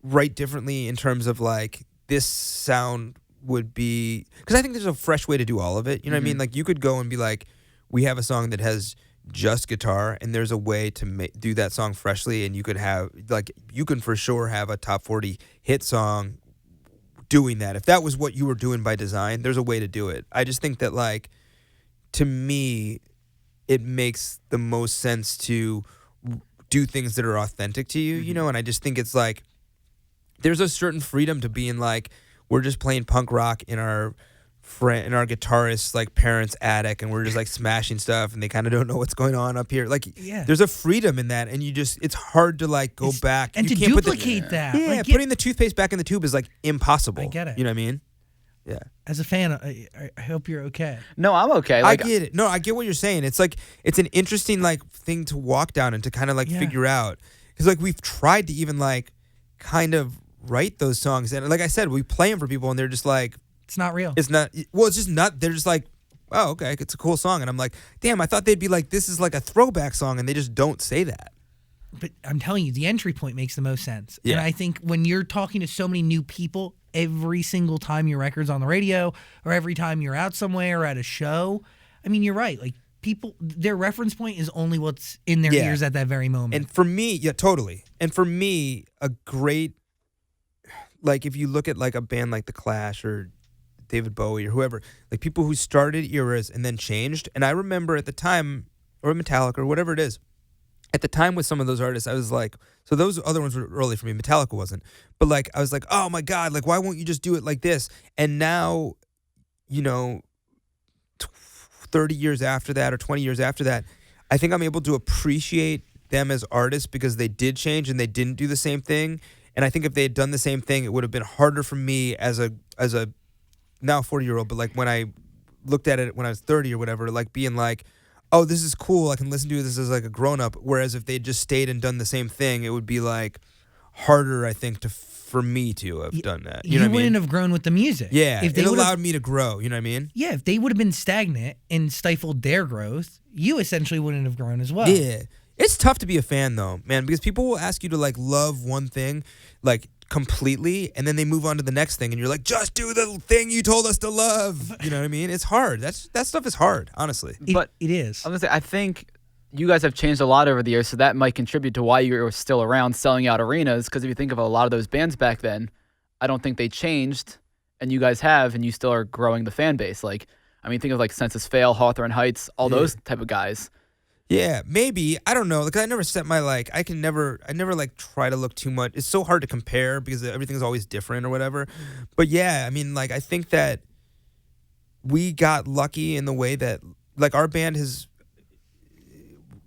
write differently in terms of like this sound would be, because I think there's a fresh way to do all of it. You know what I mean? Like you could go and be like, we have a song that has just guitar, and there's a way to do that song freshly, and you could have like, you can for sure have a top 40 hit song doing that. If that was what you were doing by design, there's a way to do it. I just think that like, to me, it makes the most sense to do things that are authentic to you, you know. And I just think it's like, there's a certain freedom to being like, we're just playing punk rock in our guitarist's like parents' attic, and we're just like smashing stuff, and they kind of don't know what's going on up here. Like, there's a freedom in that, and it's hard to like go back and you to can't duplicate that. Yeah, like, putting the toothpaste back in the tube is like impossible. I get it. You know what I mean? Yeah. As a fan, I hope you're okay. No, I'm okay. Like, I get it. No, I get what you're saying. It's like, it's an interesting like thing to walk down and to kind of like figure out, because like we've tried to even like kind of write those songs, and like I said, we play them for people, and they're just like, it's not real. It's not. Well, it's just not. They're just like, oh, okay, it's a cool song, and I'm like, damn, I thought they'd be like, this is like a throwback song, and they just don't say that. But I'm telling you, the entry point makes the most sense. Yeah. And I think when you're talking to so many new people every single time your record's on the radio, or every time you're out somewhere or at a show, I mean, you're right. Like, people, their reference point is only what's in their ears at that very moment. And for me, yeah, totally. And for me, a great, like, if you look at like a band like The Clash or David Bowie or whoever, like people who started eras and then changed. And I remember at the time, or Metallica or whatever it is, at the time with some of those artists, I was like, so those other ones were early for me. Metallica wasn't. But like, I was like, oh my God, like, why won't you just do it like this? And now, you know, 30 years after that or 20 years after that, I think I'm able to appreciate them as artists because they did change and they didn't do the same thing. And I think if they had done the same thing, it would have been harder for me as a now 40-year-old, but like when I looked at it when I was 30 or whatever, like being like, oh, this is cool, I can listen to this as like a grown-up. Whereas if they just stayed and done the same thing, it would be like harder, I think, for me to have done that. You know what I mean? Wouldn't have grown with the music. Yeah, if they it allowed me to grow. You know what I mean? Yeah, if they would have been stagnant and stifled their growth, you essentially wouldn't have grown as well. Yeah. It's tough to be a fan though, man, because people will ask you to like love one thing, like completely, and then they move on to the next thing, and you're like, just do the thing you told us to love. You know what I mean? It's hard. That stuff is hard, honestly. But it is. I was gonna say, I think you guys have changed a lot over the years, so that might contribute to why you're still around selling out arenas. Because if you think of a lot of those bands back then, I don't think they changed, and you guys have, and you still are growing the fan base. Like, I mean, think of like Census Fail, Hawthorne Heights, all those type of guys. Yeah, maybe. I don't know. Like, I never set my, like, I never like try to look too much. It's so hard to compare because everything's always different or whatever. But yeah, I mean, like, I think that we got lucky in the way that, like, our band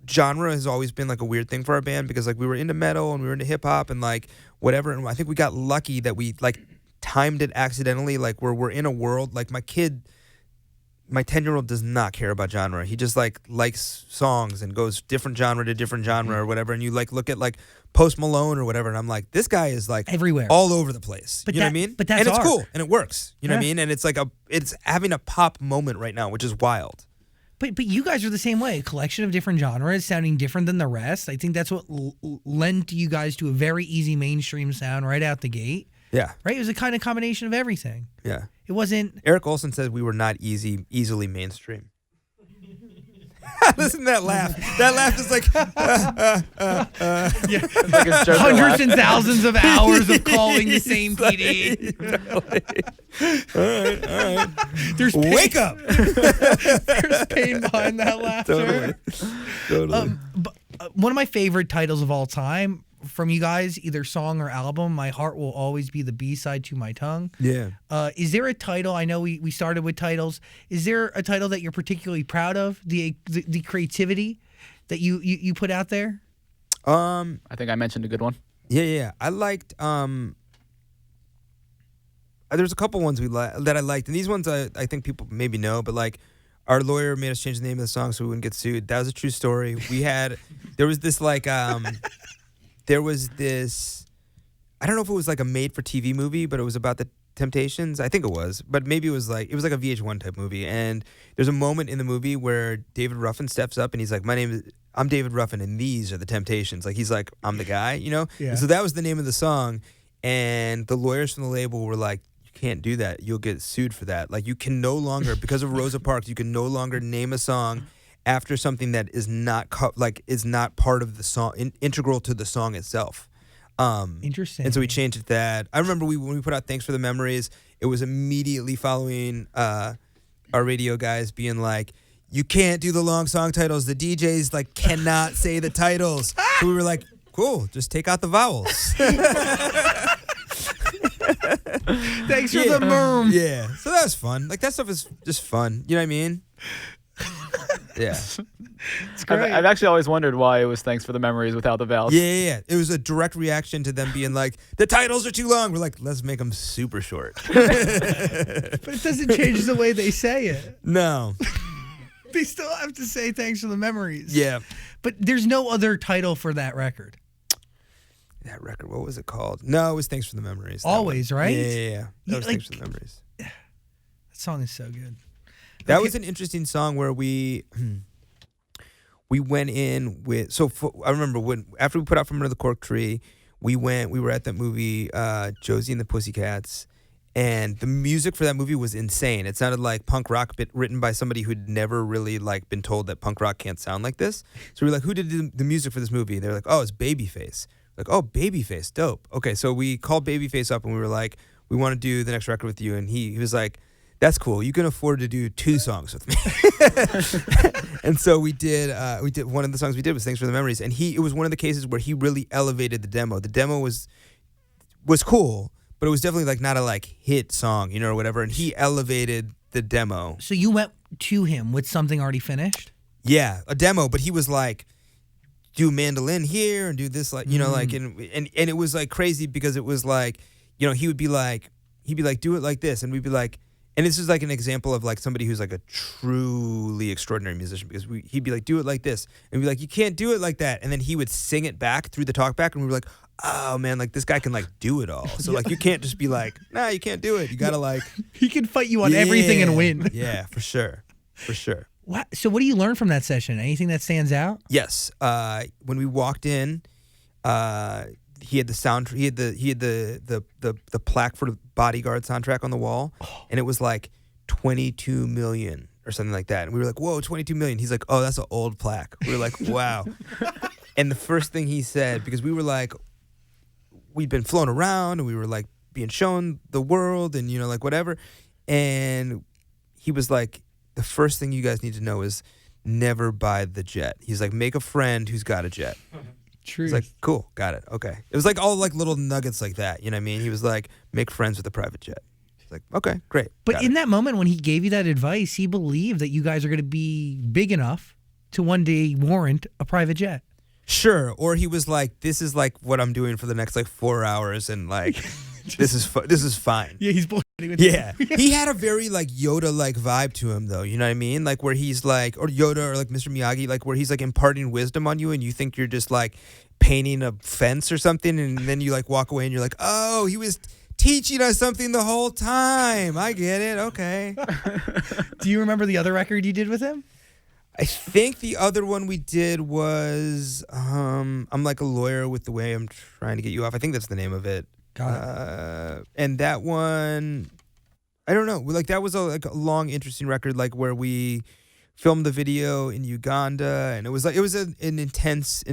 genre has always been like a weird thing for our band because like we were into metal and we were into hip hop and like whatever. And I think we got lucky that we like timed it accidentally. Like we're in a world, like my 10-year-old does not care about genre. He just like likes songs and goes different genre to different genre or whatever. And you like look at like Post Malone or whatever, and I'm like, this guy is like everywhere, all over the place. But you know what I mean? But that's and it's art. cool and it works. You know what I mean? And it's like it's having a pop moment right now, which is wild. But you guys are the same way. A collection of different genres sounding different than the rest. I think that's what lent you guys to a very easy mainstream sound right out the gate. Yeah. right? It was a kind of combination of everything. Yeah. It wasn't. Eric Olson said we were not easily mainstream. Listen to that laugh. That laugh is like, It's like a Joker Hundreds laugh. and thousands of hours of calling the same PD. all right. There's pain, Wake up. there's pain behind that laughter. Totally. But, one of my favorite titles of all time from you guys, either song or album, My Heart Will Always Be the B-side to My Tongue. Yeah. Is there a title? I know we started with titles. Is there a title that you're particularly proud of? The creativity that you put out there? I think I mentioned a good one. Yeah. I liked. There's a couple ones that I liked, and these ones I think people maybe know, but like our lawyer made us change the name of the song so we wouldn't get sued. That was a true story. There was this like there was this, I don't know if it was like a made-for-TV movie, but it was about the Temptations. I think it was, but maybe it was like a VH1 type movie. And there's a moment in the movie where David Ruffin steps up and he's like, I'm David Ruffin, and these are the Temptations. Like he's like, I'm the guy, you know? Yeah. And so that was the name of the song. And the lawyers from the label were like, you can't do that. You'll get sued for that. Like you can no longer, because of Rosa Parks, you can no longer name a song after something that is not is not part of the song, integral to the song itself. Interesting. And so we changed it to that. I remember when we put out Thanks for the Memories, it was immediately following our radio guys being like, you can't do the long song titles. The DJs like cannot say the titles. So we were like, cool, just take out the vowels. Thanks for the merm. Yeah. So that was fun. Like that stuff is just fun. You know what I mean? Yeah. It's great. I've actually always wondered why it was Thanks for the Memories without the vowels. Yeah. It was a direct reaction to them being like, the titles are too long. We're like, let's make them super short. But it doesn't change the way they say it. No. They still have to say thanks for the memories. Yeah. But there's no other title for that record. That record, what was it called? No, it was Thanks for the Memories. That Always, one. right? Yeah. That was like- Thanks for the Memories. That song is so good. That Okay. was an interesting song where we went in with, I remember after we put out From Under the Cork Tree, we were at that movie, Josie and the Pussycats, and the music for that movie was insane. It sounded like punk rock written by somebody who'd never really like been told that punk rock can't sound like this. So we were like, who did the music for this movie? They're like, oh, it's Babyface. Like, oh, Babyface, dope. Okay, so we called Babyface up and we were like, we want to do the next record with you, and he was like, that's cool. You can afford to do 2 songs with me. And so we did one of the songs we did was Thanks for the Memories. And it was one of the cases where he really elevated the demo. The demo was cool, but it was definitely like not a like hit song, you know, or whatever. And he elevated the demo. So you went to him with something already finished? Yeah, a demo, but he was like, do mandolin here and do this, like, you know, like, and it was like crazy because it was like, you know, he'd be like, do it like this. And we'd be like, and this is like an example of like somebody who's like a truly extraordinary musician, because he'd be like, do it like this. And we'd be like, you can't do it like that. And then he would sing it back through the talkback, and we were like, oh man, like this guy can like do it all. So like you can't just be like, nah, you can't do it. You gotta like, He can fight you on everything and win. Yeah, for sure. So what do you learn from that session? Anything that stands out? Yes. When we walked in, he had the sound. He had the plaque for the Bodyguard soundtrack on the wall, and it was like 22 million or something like that. And we were like, "Whoa, 22 million!" He's like, "Oh, that's an old plaque." We were like, "Wow." And the first thing he said, because we were like, we'd been flown around and we were like being shown the world and, you know, like whatever, and he was like, the first thing you guys need to know is never buy the jet. He's like, make a friend who's got a jet. True. He's like, cool, got it, okay. It was like all like little nuggets like that, you know what I mean? He was like, make friends with a private jet. He's like, okay, great. But got in it. that moment when he gave you that advice, he believed that you guys are going to be big enough to one day warrant a private jet. Sure, or he was like, this is like what I'm doing for the next like 4 hours, and like, this is fine. Yeah, he's bullshitting with Yeah. He had a very like Yoda-like vibe to him, though. You know what I mean? Like where he's like, or Yoda or like Mr. Miyagi, like where he's like imparting wisdom on you and you think you're just like painting a fence or something, and then you like walk away and you're like, oh, he was teaching us something the whole time. I get it. Okay. Do you remember the other record you did with him? I think the other one we did was I'm like a lawyer with the way I'm trying to get you off. I think that's the name of it. Got it. And that one, I don't know. Like that was a long, interesting record. Like where we filmed the video in Uganda, and it was an intense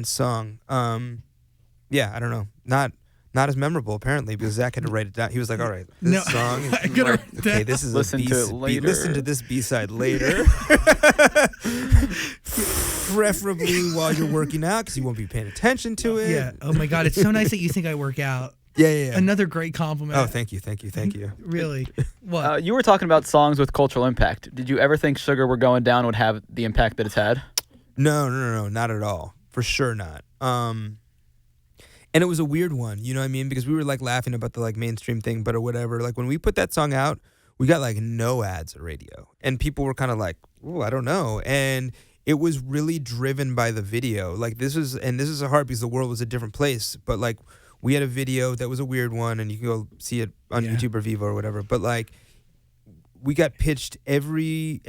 song. Yeah, I don't know. Not as memorable apparently because Zach had to write it down. He was like, "All right, this song is I gotta write okay. This is Listen to it later. Listen to this B-side later, preferably while you're working out because you won't be paying attention to it." Yeah. Oh my God, it's so nice that you think I work out. Yeah. Another great compliment. Oh, thank you. Really. What? You were talking about songs with cultural impact. Did you ever think Sugar We're Going Down would have the impact that it's had? No, not at all. For sure not. And it was a weird one, you know what I mean? Because we were like laughing about the like mainstream thing, but or whatever. Like when we put that song out, we got like no ads at radio, and people were kind of like, "Oh, I don't know." And it was really driven by the video. Like this is hard because the world was a different place. But like we had a video that was a weird one, and you can go see it on YouTube or Vivo or whatever. But like we got pitched every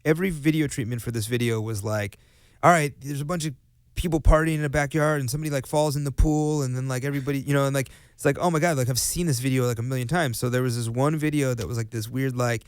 video treatment for this video was like, all right, there's a bunch of people partying in a backyard and somebody like falls in the pool and then like everybody, you know, and like it's like, oh my God, like I've seen this video like a million times. So there was this one video that was like this weird like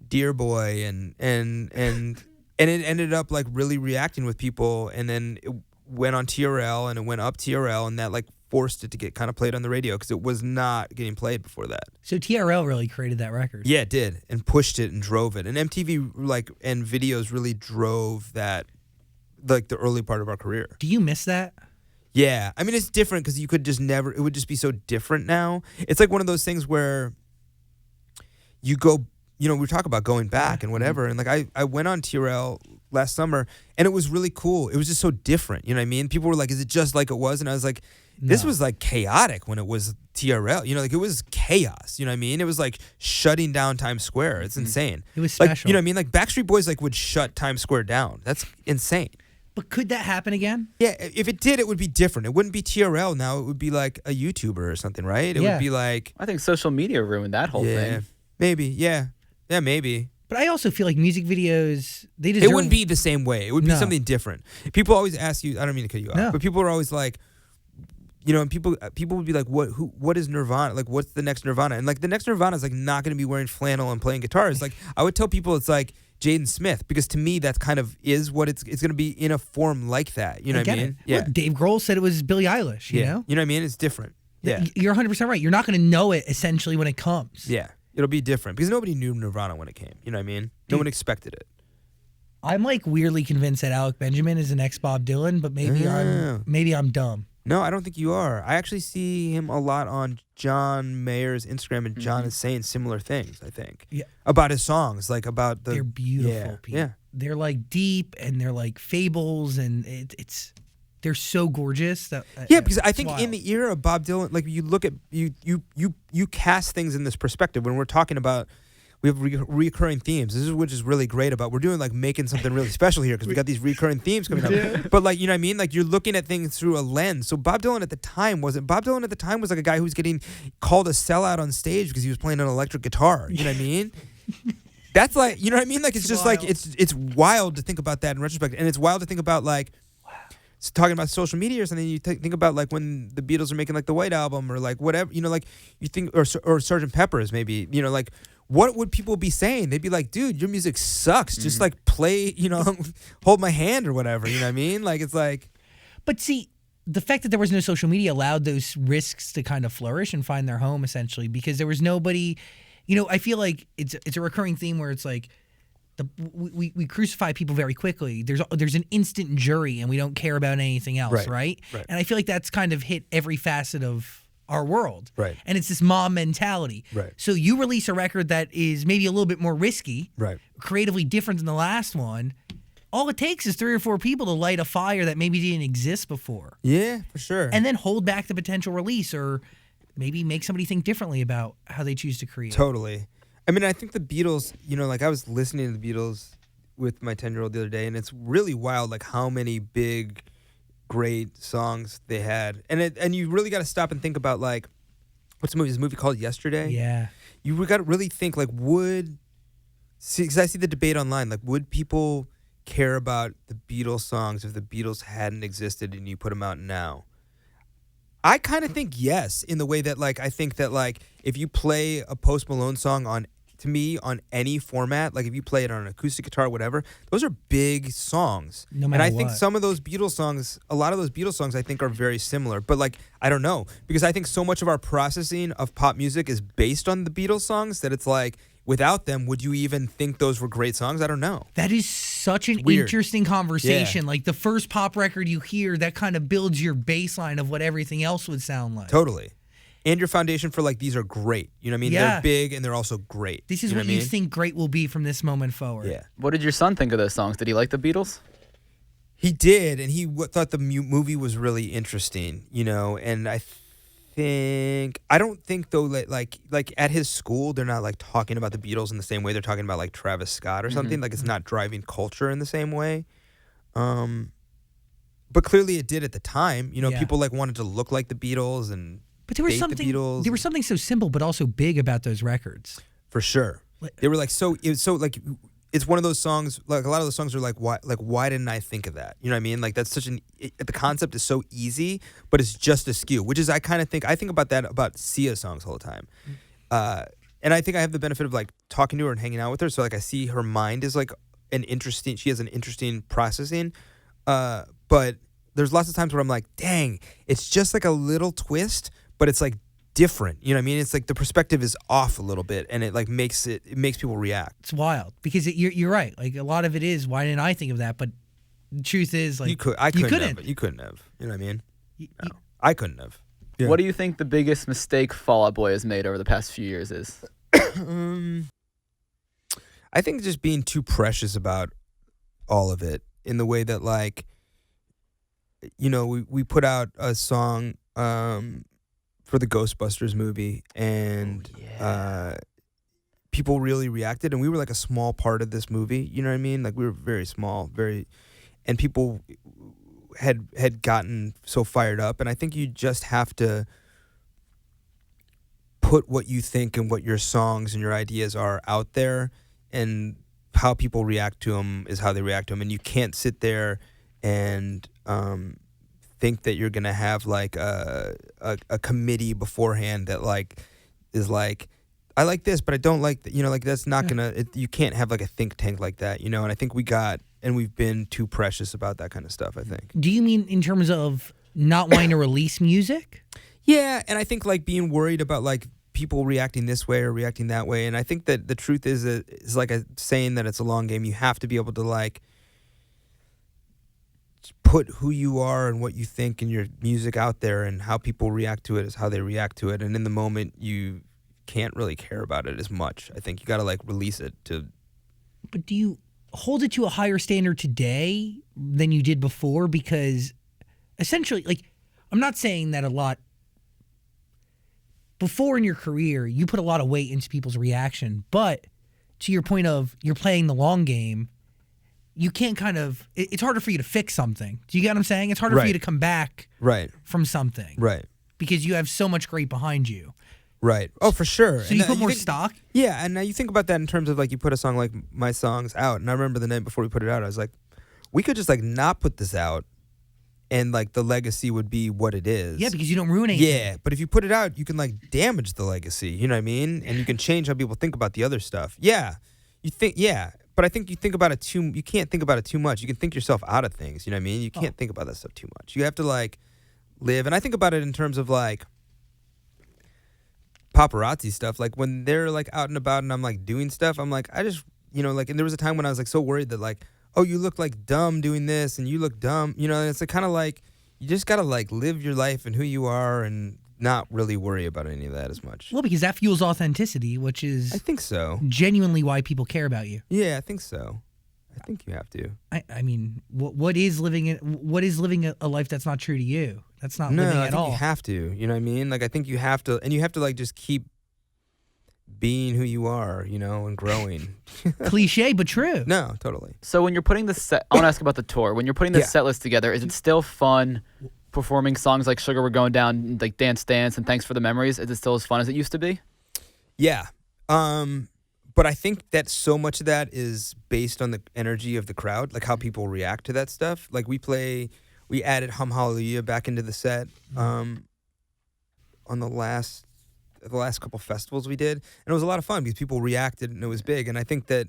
deer boy and it ended up like really reacting with people, and then it went on TRL and it went up TRL, and that like forced it to get kind of played on the radio because it was not getting played before that. So TRL really created that record. Yeah, it did, and pushed it and drove it. And MTV like and videos really drove that, like the early part of our career. Do you miss that? Yeah. I mean, it's different because you could just never, it would just be so different now. It's like one of those things where you go, you know, we talk about going back and whatever. And like I went on TRL last summer and it was really cool. It was just so different. You know what I mean? People were like, is it just like it was? And I was like, this was like chaotic when it was TRL. You know, like it was chaos. You know what I mean? It was like shutting down Times Square. It's insane. It was like, special. you know what I mean? Like Backstreet Boys like would shut Times Square down. That's insane. But could that happen again? Yeah, if it did, it would be different. It wouldn't be TRL now. It would be like a YouTuber or something, right? It would be like... I think social media ruined that whole thing. Maybe, yeah. Yeah, maybe. But I also feel like music videos, they deserve... It wouldn't be the same way. It would be something different. People always ask you... I don't mean to cut you off, but people are always like... You know, and people would be like, what is Nirvana? Like, what's the next Nirvana? And like, the next Nirvana is like not going to be wearing flannel and playing guitars. Like, I would tell people it's like Jaden Smith, because to me that's kind of is what it's going to be in a form like that. You know what I mean? Yeah. Look, Dave Grohl said it was Billie Eilish. You know? You know what I mean? It's different. Yeah. You're 100% right. You're not going to know it essentially when it comes. Yeah. It'll be different because nobody knew Nirvana when it came. You know what I mean? No one expected it. I'm like weirdly convinced that Alec Benjamin is the next Bob Dylan, but maybe I'm dumb. No, I don't think you are. I actually see him a lot on John Mayer's Instagram, and John is saying similar things, I think. Yeah. About his songs, like about the... They're beautiful, people. Yeah. They're like deep, and they're like fables, and they're so gorgeous. Because I think in the era of Bob Dylan, like you look at, you cast things in this perspective. When we're talking about, we have recurring themes. This is which is really great about. We're doing like making something really special here because we got these recurring themes coming up. But like, you know what I mean? Like you're looking at things through a lens. So Bob Dylan at the time was like a guy who was getting called a sellout on stage because he was playing an electric guitar. You know what I mean? That's like, you know what I mean? Like it's just wild. Like it's wild to think about that in retrospect, and it's wild to think about like. So talking about social media or something, you think about like when the Beatles are making like the White Album or like whatever, you know, like you think, or Sgt. Pepper's maybe, you know, like what would people be saying? They'd be like, dude, your music sucks. Just like play, you know, hold my hand or whatever. You know what I mean? Like it's like. But see, the fact that there was no social media allowed those risks to kind of flourish and find their home essentially because there was nobody, you know, I feel like it's a recurring theme where it's like, we crucify people very quickly. There's an instant jury, and we don't care about anything else, right? And I feel like that's kind of hit every facet of our world. Right. And it's this mob mentality. Right. So you release a record that is maybe a little bit more risky, right, creatively different than the last one. All it takes is 3 or 4 people to light a fire that maybe didn't exist before. Yeah, for sure. And then hold back the potential release, or maybe make somebody think differently about how they choose to create. Totally. I mean, I think the Beatles, you know, like I was listening to the Beatles with my 10-year-old the other day, and it's really wild, like how many big, great songs they had. And you really got to stop and think about, like, what's the movie? This movie called Yesterday? Yeah. You got to really think, like, because I see the debate online, like, would people care about the Beatles songs if the Beatles hadn't existed and you put them out now? I kind of think yes, in the way that like I think that like if you play a Post Malone song on any format, like if you play it on an acoustic guitar, whatever, those are big songs. No and matter I think what. some of those Beatles songs, a lot of those Beatles songs, I think are very similar. But like I don't know, because I think so much of our processing of pop music is based on the Beatles songs that it's like without them, would you even think those were great songs? I don't know. That is such an Weird. interesting conversation. Yeah. Like the first pop record you hear, that kind of builds your baseline of what everything else would sound like. Totally. And your foundation for like these are great. You know what I mean? Yeah. They're big and they're also great. This is you know what I you mean? think great will be from this moment forward. Yeah. What did your son think of those songs? Did he like the Beatles? He did, and he thought the movie was really interesting, you know. And I don't think though that like at his school they're not like talking about the Beatles in the same way they're talking about like Travis Scott or something. Like it's not driving culture in the same way. But clearly it did at the time. You know, Yeah. people like wanted to look like the Beatles and But there was date something the Beatles. there was something so simple but also big about those records. For sure. They were like it was so like it's one of those songs, like a lot of those songs are like why didn't I think of that? You know what I mean? Like that's the concept is so easy, but it's just askew, which is I think about that about Sia songs all the time. And I think I have the benefit of like talking to her and hanging out with her, so like I see her mind is like she has an interesting processing. But there's lots of times where I'm like, dang, it's just like a little twist, but it's like different. You know what I mean? It's like the perspective is off a little bit, and it like makes people react. It's wild because you're right. Like a lot of it is why didn't I think of that? But the truth is like You couldn't have. You couldn't have. You know what I mean? No, I couldn't have. Yeah. What do you think the biggest mistake Fall Out Boy has made over the past few years is? I think just being too precious about all of it in the way that like, you know, we put out a song for the Ghostbusters movie, and people really reacted, and we were like a small part of this movie. You know what I mean? Like we were very small, and people had gotten so fired up, and I think you just have to put what you think and what your songs and your ideas are out there, and how people react to them is how they react to them, and you can't sit there and think that you're gonna have like a committee beforehand that like is like, I like this but I don't like that, you know, like that's not gonna you can't have like a think tank like that, you know. And I think we've been too precious about that kind of stuff, I think. Do you mean in terms of not wanting to release music? Yeah, and I think like being worried about like people reacting this way or reacting that way, and I think that the truth is that it's like a saying that it's a long game. You have to be able to like put who you are and what you think in your music out there, and how people react to it is how they react to it. And in the moment, you can't really care about it as much. I think you got to like release it to. But do you hold it to a higher standard today than you did before? Because essentially, like, I'm not saying that a lot. Before in your career, you put a lot of weight into people's reaction, but to your point of you're playing the long game, you can't it's harder for you to fix something. Do you get what I'm saying? It's harder for you to come back from something. Right. Because you have so much great behind you. Right. Oh, for sure. So you put more stock? Yeah, and now you think about that in terms of like you put a song like my song's out, and I remember the night before we put it out, I was like, we could just like not put this out, and like the legacy would be what it is. Yeah, because you don't ruin anything. Yeah, but if you put it out, you can like damage the legacy. You know what I mean? And you can change how people think about the other stuff. Yeah, but I think you think about it you can't think about it too much. You can think yourself out of things. You know what I mean? You can't think about that stuff too much. You have to like live. And I think about it in terms of like paparazzi stuff. Like when they're like out and about and I'm like doing stuff, I'm like, I just, you know, like, and there was a time when I was like so worried that like, oh, you look like dumb doing this and you look dumb, you know, and it's like kind of like, you just got to like live your life and who you are and not really worry about any of that as much. Well, because that fuels authenticity, which is I think so. Genuinely why people care about you. Yeah, I think so. I think you have to. I mean, what is living a life that's not true to you? That's not living I at think all. you have to. You know what I mean? Like I think you have to, and you have to like just keep being who you are, you know, and growing. Cliche, but true. No, totally. So when you're putting the set, I want to ask about the tour. When you're putting the set list together, is it still fun performing songs like Sugar We're Going Down, like Dance Dance and Thanks for the Memories? Is it still as fun as it used to be? Yeah. But I think that so much of that is based on the energy of the crowd, like how people react to that stuff. Like we added Hum Hallelujah back into the set. on the last couple festivals we did, and it was a lot of fun because people reacted and it was big. And I think that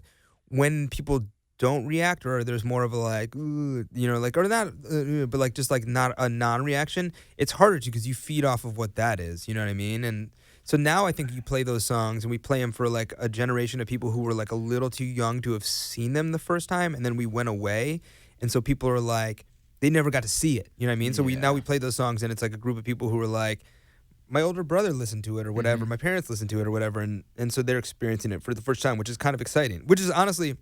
when people don't react, or there's more of a like, ooh, like, or not, but like just like not a non-reaction, it's harder to, because you feed off of what that is. You know what I mean? And so now I think you play those songs, and we play them for like a generation of people who were like a little too young to have seen them the first time, and then we went away, and so people are like, they never got to see it. You know what I mean? So now we play those songs, and it's like a group of people who are like, my older brother listened to it or whatever, my parents listened to it or whatever, and so they're experiencing it for the first time, which is kind of exciting. Which is honestly,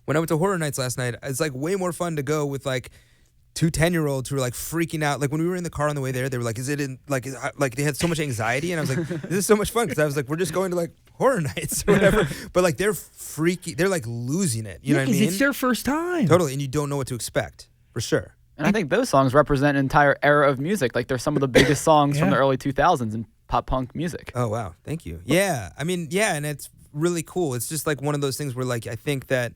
when I went to Horror Nights last night, it's like way more fun to go with like 2 10-year-olds who are like freaking out. Like when we were in the car on the way there, they were like, "Is it in like they had so much anxiety?" And I was like, "This is so much fun," because I was like, "We're just going to like Horror Nights or whatever." But like they're freaky, they're like losing it. You know what I mean? It's their first time. Totally, and you don't know what to expect for sure. And I think those songs represent an entire era of music. Like they're some of the biggest songs from the early 2000s in pop punk music. Oh wow, thank you. Yeah, I mean, and it's really cool. It's just like one of those things where like I think that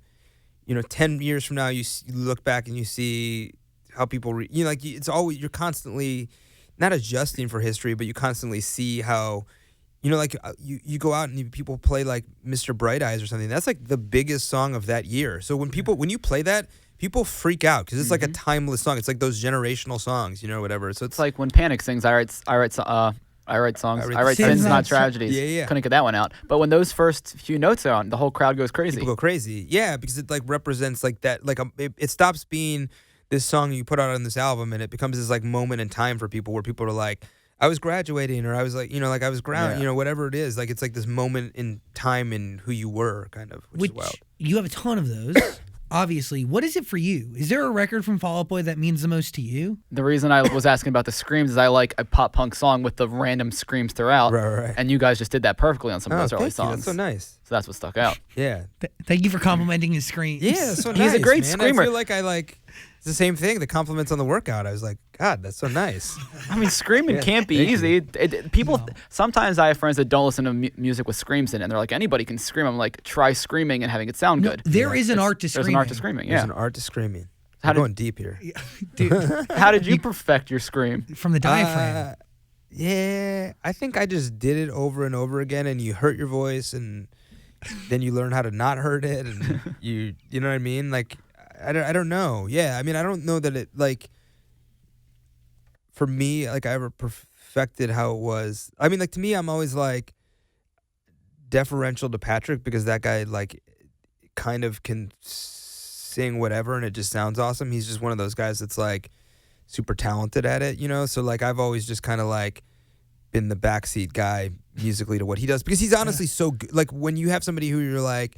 10 years from now you look back and you see how people like it's always, you're constantly not adjusting for history, but you constantly see how like you go out and people play like Mr. Bright Eyes or something. That's like the biggest song of that year. So when you play that, people freak out because it's like a timeless song. It's like those generational songs, whatever. So it's like when Panic sings, I write songs. I write sins, not tragedies. Yeah. Couldn't get that one out. But when those first few notes are on, the whole crowd goes crazy. People go crazy. Yeah, because it like represents like that. Like it stops being this song you put out on this album, and it becomes this like moment in time for people where people are like, I was graduating, or I was like, like I was whatever it is. Like it's like this moment in time in who you were, kind of, which is wild. You have a ton of those. Obviously, what is it for you? Is there a record from Fall Out Boy that means the most to you? The reason I was asking about the screams is I like a pop punk song with the random screams throughout. Right. And you guys just did that perfectly on some of those early thank you. songs. That's so nice. So that's what stuck out. Yeah. Thank you for complimenting his screams. Yeah, that's so nice. He's a great man. screamer. I feel like it's the same thing. The compliments on the workout. I was like, God, that's so nice. I mean, screaming can't be easy. People sometimes I have friends that don't listen to music with screams in it, and they're like, anybody can scream. I'm like, try screaming and having it sound good. There is an art to screaming. There's an art to screaming. There's Yeah. an art to screaming. How We're going deep here. Dude, How did you perfect your scream? from the diaphragm. Yeah, I think I just did it over and over again, and you hurt your voice, and then you learn how to not hurt it, and you know what I mean? Like, I don't know. Yeah, I mean, I don't know that it, like, for me, like, I ever perfected how it was. I mean, like, to me, I'm always, like, deferential to Patrick, because that guy, like, kind of can sing whatever, and it just sounds awesome. He's just one of those guys that's, like, super talented at it, So, like, I've always just kind of, like, been the backseat guy musically to what he does, because he's honestly so good. Like, when you have somebody who you're like,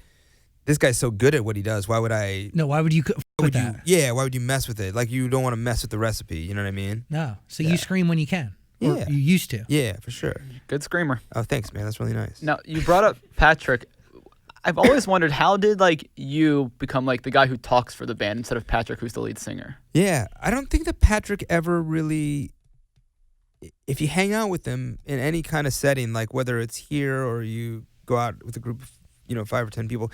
this guy's so good at what he does, why would I? No, why would you with that? Why would you mess with it? Like, you don't want to mess with the recipe, you know what I mean? No, so you scream when you can. Or Yeah. you used to. Yeah, for sure. Good screamer. Oh, thanks, man. That's really nice. Now, you brought up Patrick. I've always wondered, how did like you become like the guy who talks for the band instead of Patrick, who's the lead singer? Yeah, I don't think that Patrick ever really, if you hang out with him in any kind of setting, like whether it's here or you go out with a group of 5 or 10 people,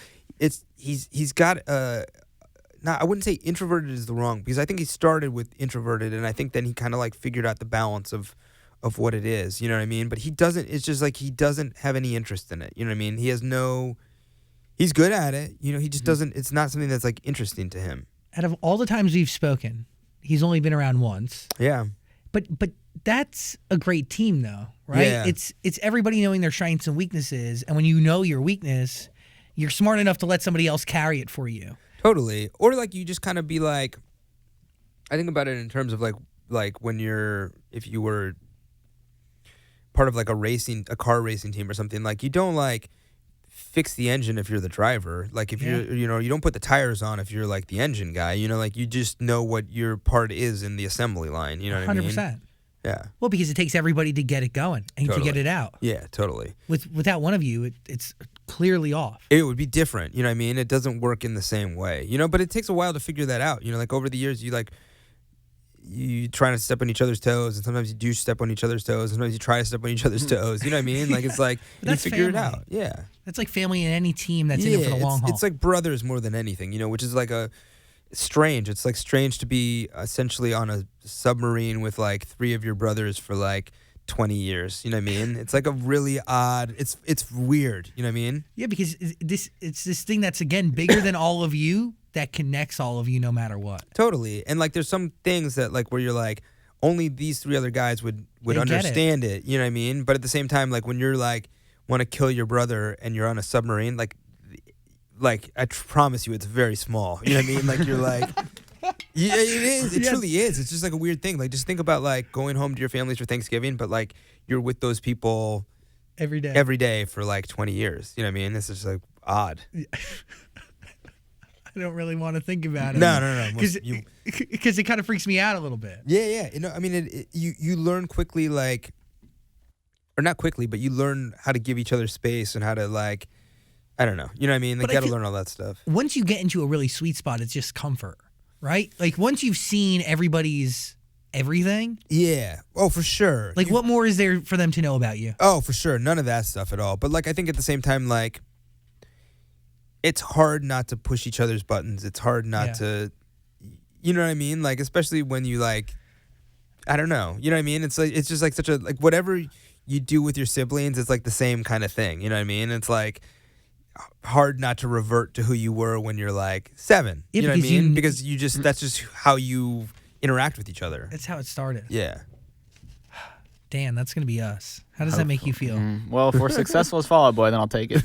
he's got I wouldn't say introverted is the wrong, because I think he started with introverted, and I think then he kind of like figured out the balance of what it is, you know what I mean? But he doesn't, it's just like he doesn't have any interest in it, you know what I mean? He's good at it, he just doesn't, it's not something that's like interesting to him. Out of all the times we've spoken, he's only been around once. Yeah. But that's a great team, though, right? Yeah. It's everybody knowing their strengths and weaknesses, and when you know your weakness, you're smart enough to let somebody else carry it for you. Totally. Or like you just kind of be like, I think about it in terms of like when if you were part of like a car racing team or something, like you don't like fix the engine if you're the driver. Like if you're, you don't put the tires on if you're like the engine guy, like you just know what your part is in the assembly line, you know what I mean? 100%. Yeah. Well, because it takes everybody to get it going and to get it out. Yeah, totally. Without one of you, it's clearly off. It would be different, you know what I mean? It doesn't work in the same way, but it takes a while to figure that out. Like over the years, you try to step on each other's toes, and sometimes you do step on each other's toes, and sometimes you try to step on each other's toes. You know what I mean? Like, it's like, you figure it out. Yeah. That's like family in any team that's in it for the long haul. It's like brothers more than anything, which is like strange. It's like strange to be essentially on a submarine with like 3 of your brothers for like 20 years. You know what I mean? It's like a really odd. It's weird. You know what I mean? Yeah, because it's this thing that's, again, bigger than all of you that connects all of you no matter what. Totally. And like there's some things that like where you're like only these 3 other guys would They get understand it. You know what I mean? But at the same time, like when you're like want to kill your brother and you're on a submarine, like I promise you it's very small. You know what I mean? Like you're like yeah, it is. It truly is. It's just like a weird thing. Like just think about like going home to your families for Thanksgiving, but like you're with those people Every day for like 20 years. You know what I mean? It's just like odd. I don't really want to think about it. No. Because it kind of freaks me out a little bit. Yeah. You know, I mean, you learn quickly, like, or not quickly, but you learn how to give each other space and how to like, I don't know. You know what I mean? Like, But you I got to feel- learn all that stuff. Once you get into a really sweet spot, it's just comfort, right? Like once you've seen everybody's everything, Yeah. Oh, for sure. like what more is there for them to know about you? Oh, for sure. None of that stuff at all. But like, I think at the same time, like, it's hard not to push each other's buttons. It's hard not to, you know what I mean? Like, especially when you like, I don't know. You know what I mean? It's like, it's just like such a, like whatever you do with your siblings, it's like the same kind of thing. You know what I mean? It's like hard not to revert to who you were when you're like 7. Yeah, You know what I because you- mean? Because you just, that's just how you interact with each other. That's how it started. Yeah. Dan, that's going to be us. How does that make you feel? Well, if we're successful as Fall Out Boy, then I'll take it.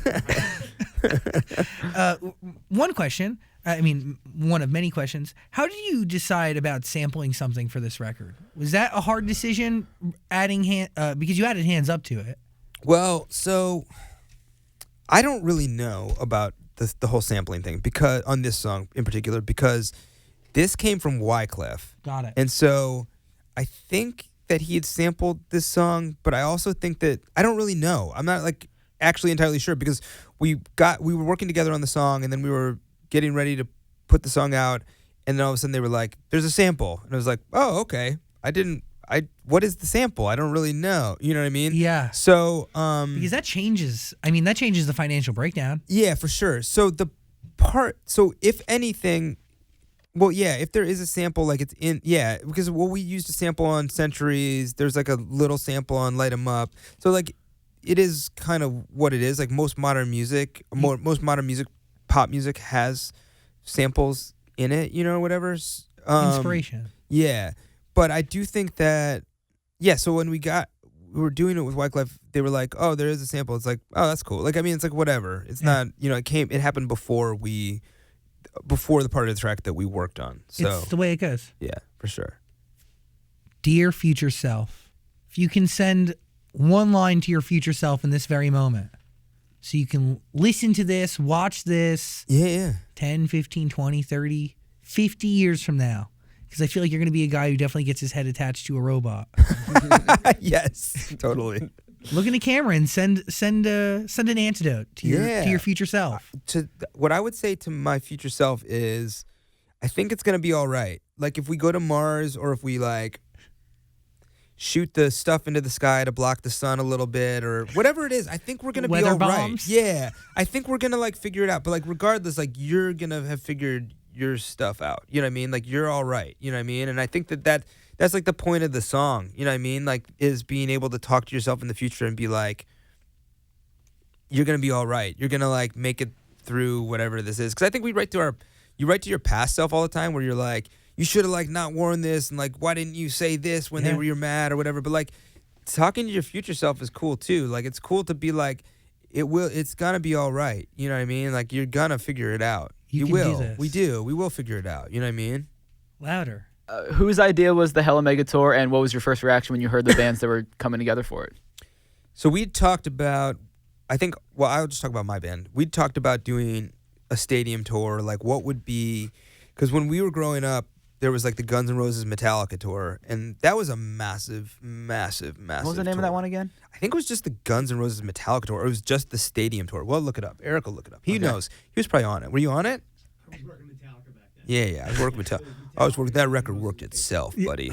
One question, I mean, one of many questions. How did you decide about sampling something for this record? Was that a hard decision, adding because you added Hands Up to it? Well, so I don't really know about the whole sampling thing because on this song in particular because this came from Wyclef. Got it. And so I think that he had sampled this song, but I also think that I don't really know. I'm not like actually entirely sure because we were working together on the song and then we were getting ready to put the song out and then all of a sudden they were like, there's a sample. And I was like, oh, okay. What is the sample? I don't really know. You know what I mean? Yeah. So, Because that changes. I mean, that changes the financial breakdown. yeah, for sure. So if anything, well, yeah, if there is a sample, like it's in, yeah, because we used a sample on Centuries, there's like a little sample on Light 'Em Up. So like, it is kind of what it is. Like most modern music, pop music has samples in it, you know, whatever. Inspiration. Yeah. But I do think that, yeah, so when we were doing it with Wyclef, they were like, oh, there is a sample. It's like, oh, that's cool. Like, I mean, it's like, whatever. It's not, you know, it happened before the part of the track that we worked on. So, It's the way it goes. yeah, for sure. Dear future self, if you can send one line to your future self in this very moment, so you can listen to this, watch this Yeah. 10, 15, 20, 30, 50 years from now. Because I feel like you're going to be a guy who definitely gets his head attached to a robot. Yes, totally. Look in the camera and send an antidote to your future self. What I would say to my future self is, I think it's gonna be all right. Like if we go to Mars or if we like shoot the stuff into the sky to block the sun a little bit or whatever it is, I think we're gonna be Weather all right. bombs? Yeah, I think we're gonna like figure it out. But like regardless, like you're gonna have figured your stuff out. You know what I mean? Like you're all right. You know what I mean? And I think that's like the point of the song. You know what I mean? Like is being able to talk to yourself in the future and be like, you're gonna be all right. You're gonna like make it through whatever this is. Because I think you write to your past self all the time, where you're like, you should have like not worn this, and like, why didn't you say this when you're mad or whatever. But like, talking to your future self is cool too. Like, it's cool to be like, it's gonna be all right. You know what I mean? Like, you're gonna figure it out. You can will. do this. We will figure it out. You know what I mean? Louder. Whose idea was the Hella Mega Tour, and what was your first reaction when you heard the bands that were coming together for it? So we talked about, I'll just talk about my band. We talked about doing a stadium tour, like what would be, because when we were growing up, there was like the Guns N' Roses Metallica tour, and that was a massive, massive, massive What was the name of that one again? I think it was just the Guns N' Roses Metallica tour, or it was just the stadium tour. Well, look it up. Eric will look it up. He knows. He was probably on it. Were you on it? I was working Metallica back then. Yeah, I was working Metallica. That record worked itself, buddy.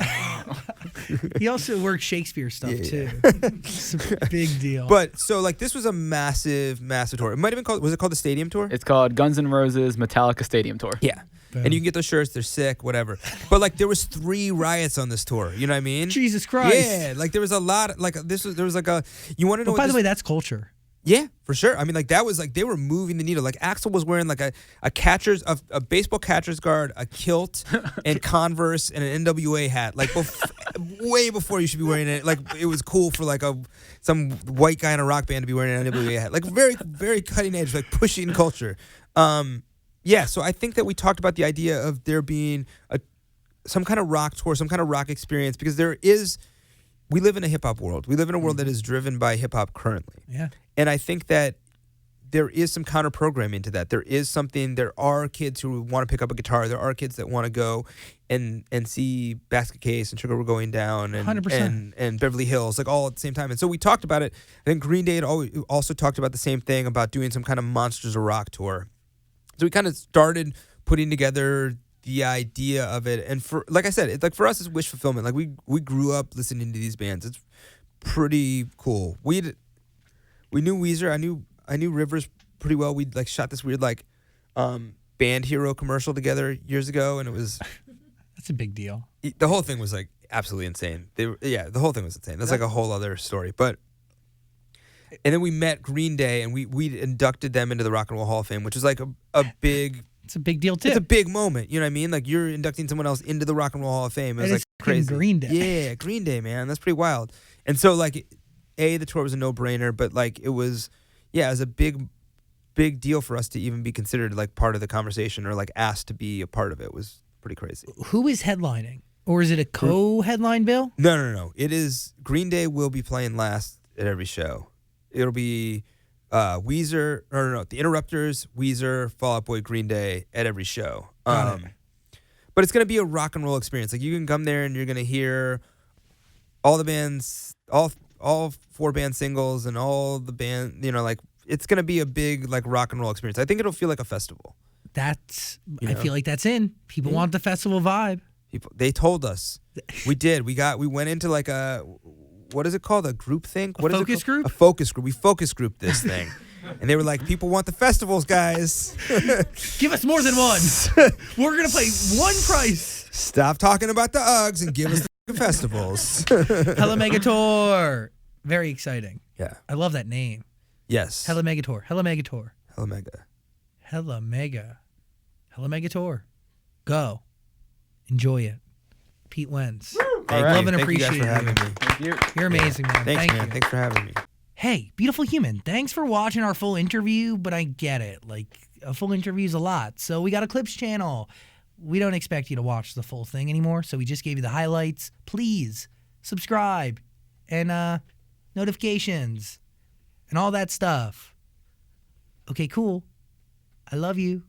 He also worked Shakespeare stuff too. It's a big deal. But so like this was a massive, massive tour. It might have been was it called the Stadium Tour? It's called Guns N' Roses Metallica Stadium Tour. Yeah. Boom. And you can get those shirts. They're sick, whatever. But like, there was 3 riots on this tour. You know what I mean? Jesus Christ. Yeah, like there was a lot. Like there was like a. You want to know? But by the way, that's culture. Yeah, for sure. I mean, like that was like they were moving the needle. Like Axl was wearing like a baseball catcher's guard, a kilt, and Converse, and an NWA hat. Like way before you should be wearing it. Like it was cool for like some white guy in a rock band to be wearing an NWA hat. Like very very cutting edge, like pushing culture. Yeah, so I think that we talked about the idea of there being some kind of rock tour, some kind of rock experience, because we live in a hip hop world. We live in a world that is driven by hip hop currently. Yeah. And I think that there is some counter programming to that. There are kids who want to pick up a guitar. There are kids that want to go and see Basket Case and Sugar We're Going Down and 100%. and Beverly Hills, like all at the same time. And so we talked about it. I think Green Day had also talked about the same thing, about doing some kind of Monsters of Rock tour. So we kind of started putting together the idea of it, and for like I said, for us, it's wish fulfillment. Like we grew up listening to these bands. It's pretty cool. We knew Weezer. I knew Rivers pretty well. We like shot this weird like band hero commercial together years ago, and it was That's a big deal. the whole thing was like absolutely insane. The whole thing was insane. That's like a whole other story, but. And then we met Green Day, and we inducted them into the Rock and Roll Hall of Fame, which is like a big. It's a big deal too. It's a big moment. You know what I mean? Like you're inducting someone else into the Rock and Roll Hall of Fame. It was And like it's crazy. Green Day. Yeah, Green Day, man. That's pretty wild. And so like, the tour was a no-brainer, but like it was a big deal for us to even be considered like part of the conversation or like asked to be a part of it. It was pretty crazy. Who is headlining? Or is it a co-headline bill? No. It is Green Day will be playing last at every show. It'll be Weezer, The Interrupters, Weezer, Fall Out Boy, Green Day at every show. But it's going to be a rock and roll experience. Like you can come there and you're going to hear all the bands, all 4 band singles and all the band, like it's going to be a big like rock and roll experience. I think it'll feel like a festival. I feel like that's in. People want the festival vibe. They told us. We did. We went into like what is it called? A group think? What is it focus called? group? A focus group. We focus grouped this thing. And they were like, people want the festivals, guys. Give us more than one. We're going to play one price. Stop talking about the Uggs and give us the festivals. Hella Mega Tour. Very exciting. Yeah. I love that name. Yes. Hella Mega Tour. Hella Mega Tour. Hella Mega. Hella Mega. Hella Mega Tour. Go. Enjoy it. Pete Wentz. Thank Love you. and Thank appreciate you guys for having me. Thank you. You're amazing, man. Thanks, Thank man. you. Thanks for having me. Hey, beautiful human. Thanks for watching our full interview, but I get it. Like, a full interview is a lot. So we got a clips channel. We don't expect you to watch the full thing anymore, so we just gave you the highlights. Please subscribe and notifications and all that stuff. Okay, cool. I love you.